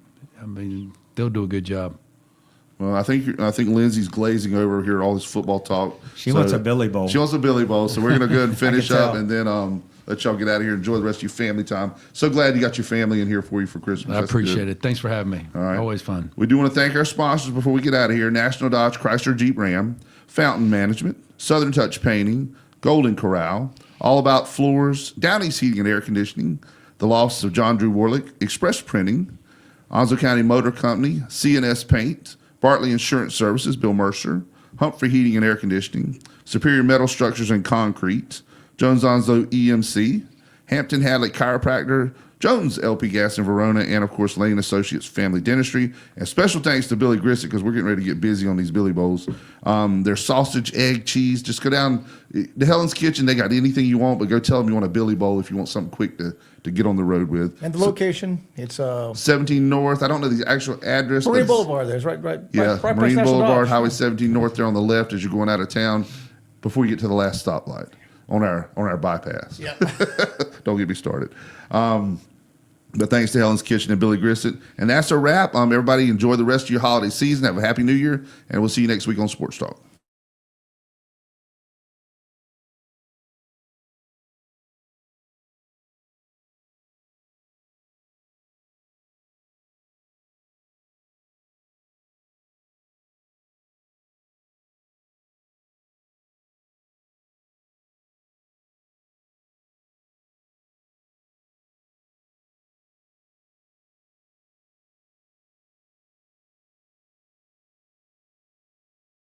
they'll do a good job. Well, I think Lindsay's glazing over here all this football talk. She wants a Billy Bowl. She wants a Billy Bowl, so we're going to go ahead and finish can up tell. and then let y'all get out of here. Enjoy the rest of your family time. So glad you got your family in here for you for Christmas. I That's appreciate good. it. Thanks for having me. All right. Always fun. We do want to thank our sponsors before we get out of here. National Dodge Chrysler Jeep Ram, Fountain Management, Southern Touch Painting, Golden Corral, All About Floors, Downey's Heating and Air Conditioning, the Lofts of John Drew Warlick, Express Printing, Onslow County Motor Company, CNS Paint, Bartley Insurance Services, Bill Mercer, Humphrey Heating and Air Conditioning, Superior Metal Structures and Concrete, Jones Onslow EMC, Hampton Hadley Chiropractor, Jones LP Gas in Verona, and of course Lane Associates Family Dentistry. And special thanks to Billy Grissett because we're getting ready to get busy on these Billy Bowls. There's sausage, egg, cheese. Just go down to Helen's Kitchen. They got anything you want, but go tell them you want a Billy Bowl if you want something quick to get on the road with. And the location, it's 17 North. I don't know the actual address. but Marine it's- Boulevard. There's right. Yeah, right past Marine National Boulevard, Dodge. Highway 17 North there on the left as you're going out of town before you get to the last stoplight on our bypass. Yeah. Don't get me started. But thanks to Helen's Kitchen and Billy Grissett. And that's a wrap. Everybody enjoy the rest of your holiday season. Have a happy New Year, and we'll see you next week on Sports Talk.